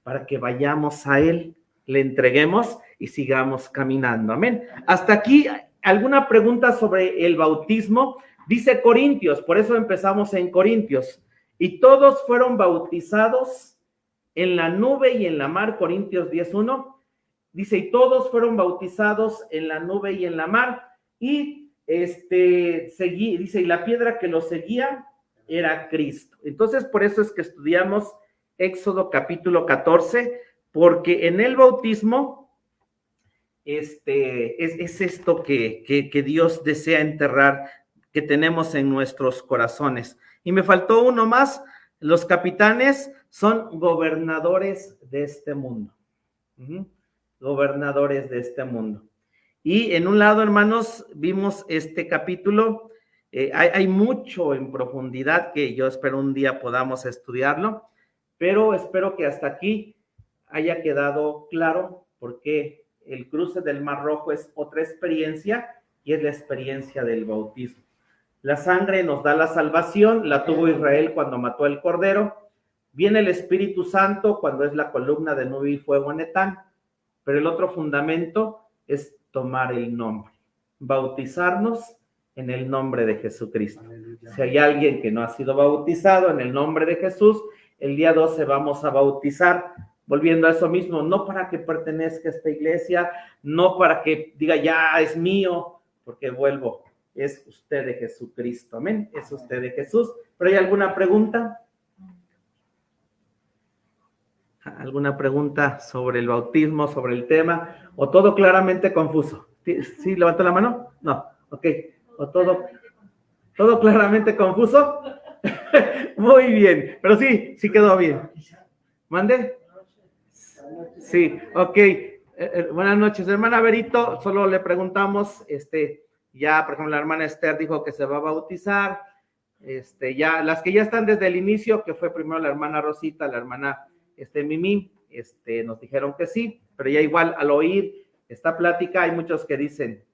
para que vayamos a Él, le entreguemos y sigamos caminando. Amén. Hasta aquí, ¿alguna pregunta sobre el bautismo? Dice Corintios, por eso empezamos en Corintios. Y todos fueron bautizados en la nube y en la mar, Corintios 10:1. Dice, y todos fueron bautizados en la nube y en la mar. Y dice, y la piedra que los seguía era Cristo. Entonces, por eso es que estudiamos Éxodo capítulo 14, porque en el bautismo es esto que Dios desea enterrar, que tenemos en nuestros corazones. Y me faltó uno más. Los capitanes son gobernadores de este mundo. Gobernadores de este mundo. Y en un lado, hermanos, vimos este capítulo. Hay mucho en profundidad que yo espero un día podamos estudiarlo, pero espero que hasta aquí haya quedado claro porque el cruce del Mar Rojo es otra experiencia y es la experiencia del bautismo. La sangre nos da la salvación, la tuvo Israel cuando mató al Cordero. Viene el Espíritu Santo cuando es la columna de nube y fuego en Etán, pero el otro fundamento es tomar el nombre, bautizarnos en el nombre de Jesucristo. Aleluya. Si hay alguien que no ha sido bautizado en el nombre de Jesús, el día 12 vamos a bautizar, volviendo a eso mismo, no para que pertenezca a esta iglesia, no para que diga ya es mío, porque vuelvo, es usted de Jesucristo, amén, es usted de Jesús. ¿Pero hay alguna pregunta? ¿Alguna pregunta sobre el bautismo, sobre el tema? ¿O todo claramente confuso? ¿Sí levantó la mano? No, ok. ¿O todo claramente confuso? Muy bien, pero sí quedó bien. ¿Mande? Sí, ok. Buenas noches, hermana Berito. Solo le preguntamos, ya, por ejemplo, la hermana Esther dijo que se va a bautizar. Ya, las que ya están desde el inicio, que fue primero la hermana Rosita, la hermana Mimi, nos dijeron que sí, pero ya igual al oír esta plática hay muchos que dicen,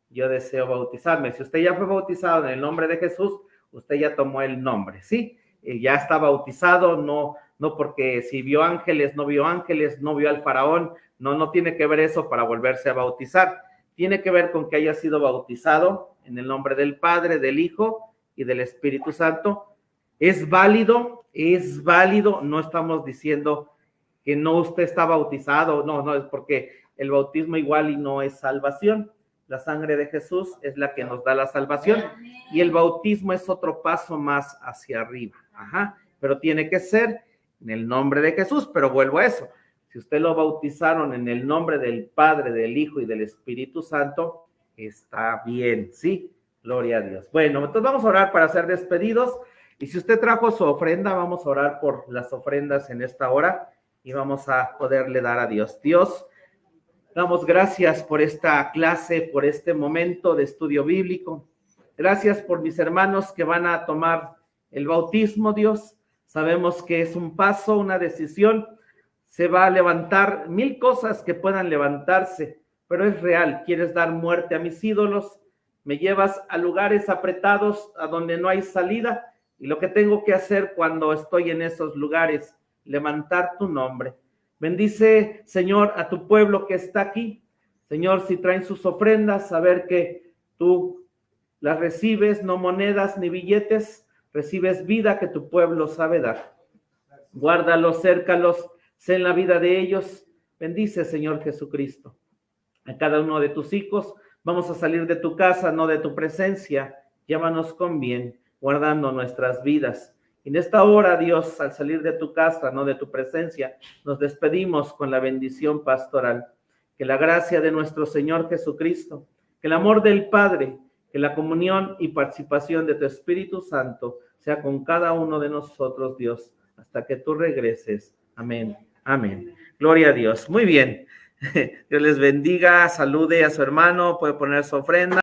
yo deseo bautizarme. Si usted ya fue bautizado en el nombre de Jesús, usted ya tomó el nombre, ¿sí? Ya está bautizado, no porque si vio ángeles, no vio al faraón, no tiene que ver eso para volverse a bautizar. Tiene que ver con que haya sido bautizado en el nombre del Padre, del Hijo y del Espíritu Santo. Es válido, no estamos diciendo que no usted está bautizado, no, es porque el bautismo igual y no es salvación. La sangre de Jesús es la que nos da la salvación y el bautismo es otro paso más hacia arriba. Pero tiene que ser en el nombre de Jesús, pero vuelvo a eso. Si usted lo bautizaron en el nombre del Padre, del Hijo y del Espíritu Santo, está bien, ¿sí? Gloria a Dios. Bueno, entonces vamos a orar para ser despedidos. Y si usted trajo su ofrenda, vamos a orar por las ofrendas en esta hora y vamos a poderle dar a Dios. Dios, damos gracias por esta clase, por este momento de estudio bíblico. Gracias por mis hermanos que van a tomar el bautismo, Dios. Sabemos que es un paso, una decisión. Se va a levantar 1000 cosas que puedan levantarse, pero es real. Quieres dar muerte a mis ídolos. Me llevas a lugares apretados a donde no hay salida. Y lo que tengo que hacer cuando estoy en esos lugares, levantar tu nombre. Bendice, Señor, a tu pueblo que está aquí. Señor, si traen sus ofrendas, saber que tú las recibes, no monedas ni billetes, recibes vida que tu pueblo sabe dar. Guárdalos, cércalos, sé en la vida de ellos. Bendice, Señor Jesucristo, a cada uno de tus hijos. Vamos a salir de tu casa, no de tu presencia. Llévanos con bien, guardando nuestras vidas. En esta hora, Dios, al salir de tu casa, no de tu presencia, nos despedimos con la bendición pastoral. Que la gracia de nuestro Señor Jesucristo, que el amor del Padre, que la comunión y participación de tu Espíritu Santo sea con cada uno de nosotros, Dios, hasta que tú regreses. Amén. Amén. Gloria a Dios. Muy bien. Dios les bendiga. Salude a su hermano. Puede poner su ofrenda.